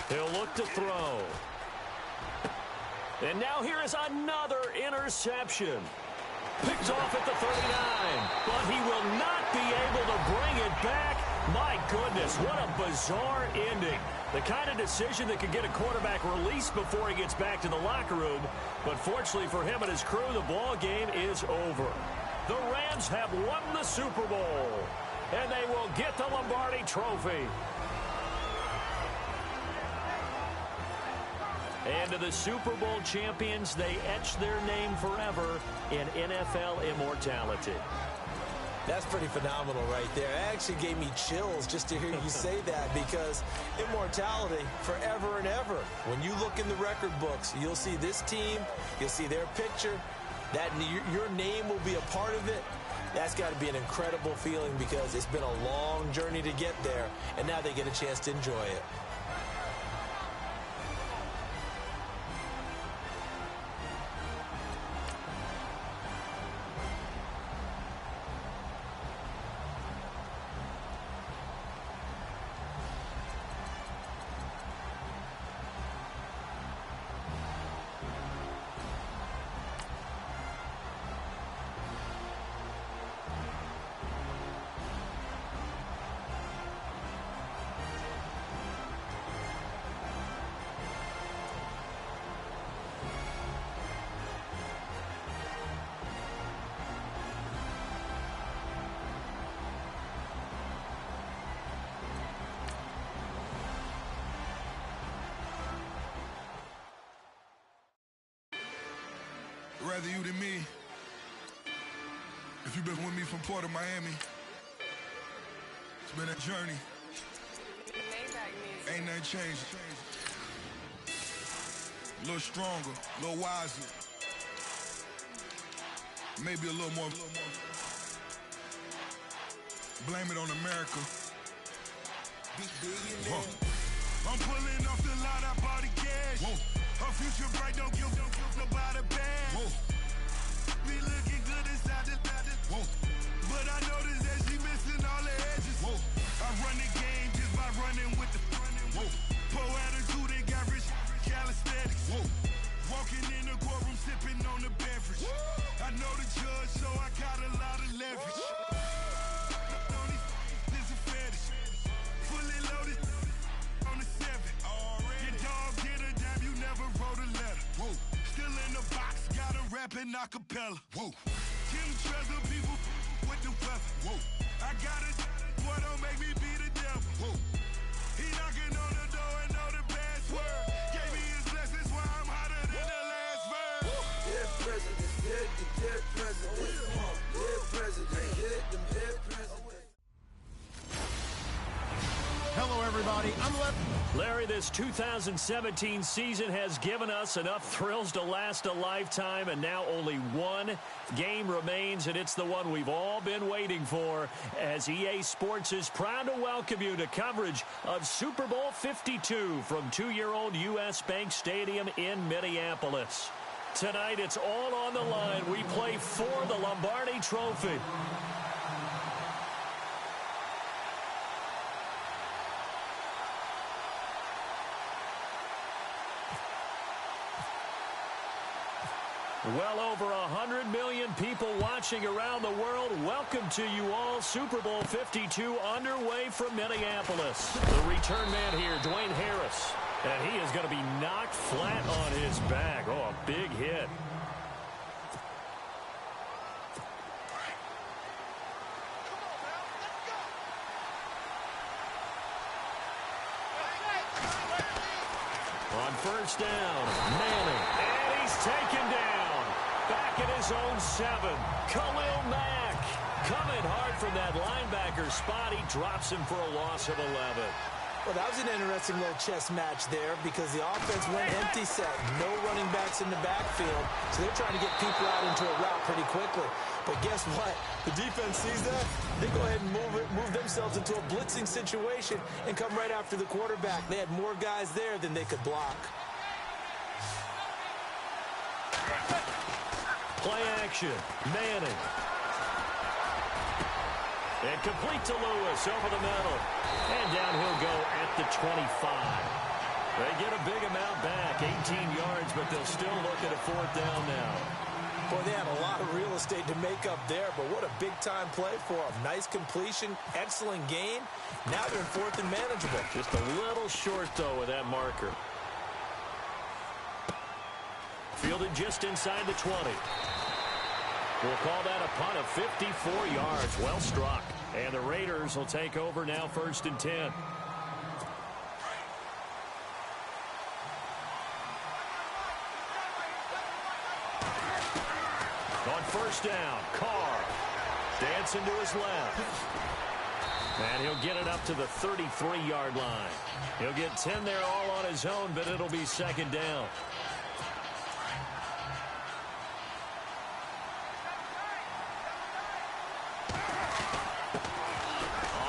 Speaker 3: He'll look to throw. And now here is another interception. Picked off at the 39, but he will not be able to bring it back. My goodness, what a bizarre ending. The kind of decision that could get a quarterback released before he gets back to the locker room. But fortunately for him and his crew, the ball game is over. The Rams have won the Super Bowl, and they will get the Lombardi Trophy. And to the Super Bowl champions, they etch their name forever in NFL immortality.
Speaker 6: That's pretty phenomenal right there. It actually gave me chills just to hear you say that, because immortality forever and ever. When you look in the record books, you'll see this team, you'll see their picture, that your name will be a part of it. That's got to be an incredible feeling, because it's been a long journey to get there, and now they get a chance to enjoy it.
Speaker 5: rather you than me. If you've been with me from Port of Miami, it's been a journey. Ain't nothing changed. A little stronger, a little wiser. Maybe a little more. Blame it on America. I'm pulling off the lot, I bought the cash. Whoa. Her future bright, don't give nobody bad. Whoa. Be looking good inside the whoa. But I noticed that she missing all the edges. Whoa. I run the game just by running with the whoa. Poor attitude, they got rich calisthenics. Whoa. Walking in the courtroom, sipping on the beverage. Whoa. I know the judge, so I got a lot of leverage. This a fetish. Fully loaded on the 7. Your dog did a damn, you never wrote a letter. Whoa. Still in the box, got a rapping acapella. Whoa. Kim treasure people with the weather. Whoa. I got it, boy, don't make me be the devil. Whoa. He knocking on the door and know the password. Gave me his blessings while I'm hotter than the last verse.
Speaker 7: Dead president, dead president. Dead president, dead president.
Speaker 1: Hello, everybody. I'm
Speaker 3: Larry, this 2017 season has given us enough thrills to last a lifetime, and now only one game remains, and it's the one we've all been waiting for, as EA Sports is proud to welcome you to coverage of Super Bowl 52 from 2-year-old U.S. Bank Stadium in Minneapolis. Tonight, it's all on the line. We play for the Lombardi Trophy. Well over 100 million people watching around the world. Welcome to you all. Super Bowl 52 underway from Minneapolis. The return man here, Dwayne Harris. And he is going to be knocked flat on his back. Oh, a big hit. On first down, Manning. And he's taken down. Back at his own 7. Khalil Mack coming hard from that linebacker spot. He drops him for a loss of 11.
Speaker 6: Well, that was an interesting little chess match there because the offense went empty set. No running backs in the backfield, so they're trying to get people out into a route pretty quickly. But guess what? The defense sees that. They go ahead and move themselves into a blitzing situation and come right after the quarterback. They had more guys there than they could block.
Speaker 3: Play action. Manning. And complete to Lewis over the middle. And down he'll go at the 25. They get a big amount back, 18 yards, but they'll still look at a 4th down now.
Speaker 6: Boy, they had a lot of real estate to make up there, but what a big-time play for them. Nice completion, excellent gain. Now they're in 4th and manageable.
Speaker 3: Just a little short, though, with that marker. Fielded just inside the 20. We'll call that a punt of 54 yards. Well struck. And the Raiders will take over now, 1st and 10. On first down, Carr dancing to his left. And he'll get it up to the 33-yard line. He'll get 10 there all on his own, but it'll be 2nd down.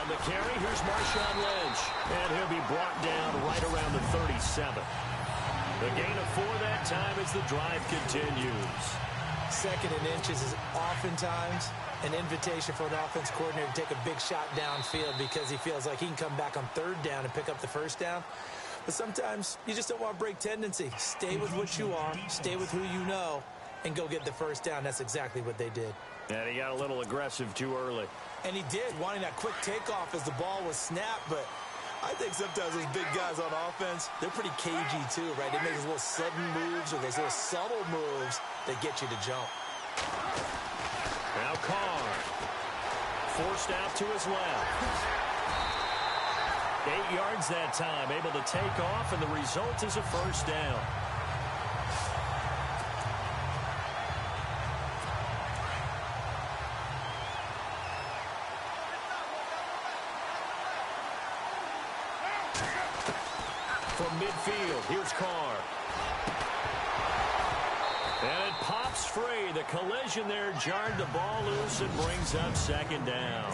Speaker 3: On the carry, here's Marshawn Lynch. And he'll be brought down right around the 37. The gain of 4 that time as the drive continues.
Speaker 6: 2nd and inches is oftentimes an invitation for an offense coordinator to take a big shot downfield because he feels like he can come back on 3rd down and pick up the 1st down. But sometimes you just don't want to break tendency. Stay with what you are, stay with who you know, and go get the 1st down. That's exactly what they did.
Speaker 3: And he got a little aggressive too early.
Speaker 6: And he did, wanting that quick takeoff as the ball was snapped, but I think sometimes those big guys on offense, they're pretty cagey too, right? They make those little sudden moves or those little subtle moves that get you to jump.
Speaker 3: Now Carr, forced out to his left. 8 yards that time, able to take off, and the result is a 1st down. From midfield, here's Carr. And it pops free. The collision there jarred the ball loose and brings up second down.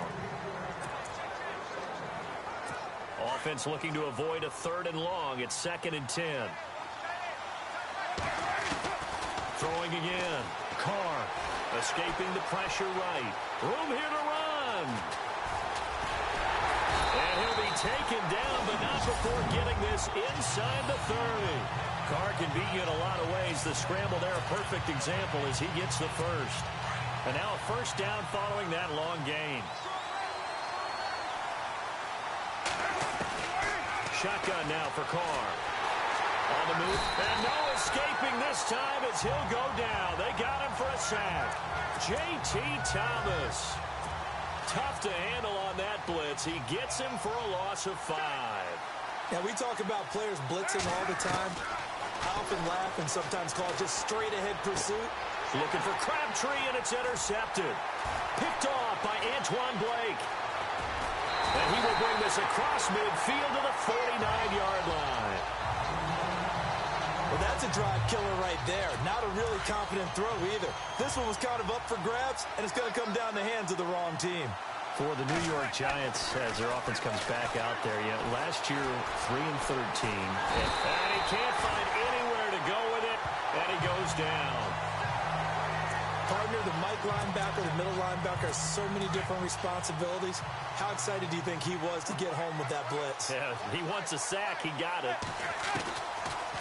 Speaker 3: Offense looking to avoid a 3rd and long. It's 2nd and 10. Throwing again. Carr escaping the pressure right. Room here to run. And he'll be taken down, but not before getting this inside the 30. Carr can beat you in a lot of ways. The scramble there, a perfect example as he gets the first. And now a first down following that long gain. Shotgun now for Carr. On the move, and no escaping this time as he'll go down. They got him for a sack. J.T. Thomas. Tough to handle on that blitz. He gets him for a loss of 5.
Speaker 6: Now, we talk about players blitzing all the time. I often laugh and sometimes call it just straight-ahead pursuit.
Speaker 3: Looking for Crabtree, and it's intercepted. Picked off by Antoine Blake. And he will bring this across midfield to the 49-yard line.
Speaker 6: Well, that's a drive killer right there. Not a really confident throw either. This one was kind of up for grabs, and it's going to come down the hands of the wrong team.
Speaker 3: For the New York Giants, as their offense comes back out there, last year 3 and 13. And he can't find anywhere to go with it, and he goes down.
Speaker 6: Partner, the Mike linebacker, the middle linebacker has so many different responsibilities. How excited do you think he was to get home with that blitz?
Speaker 3: Yeah, he wants a sack. He got it.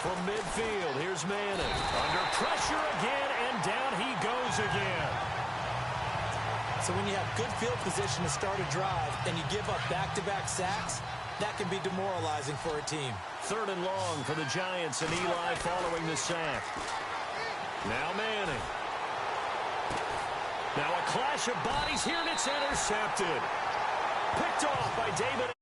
Speaker 3: From midfield, here's Manning. Under pressure again, and down he goes again.
Speaker 6: So when you have good field position to start a drive and you give up back-to-back sacks, that can be demoralizing for a team.
Speaker 3: 3rd and long for the Giants, and Eli following the sack. Now Manning. Now a clash of bodies here, and it's intercepted. Picked off by David.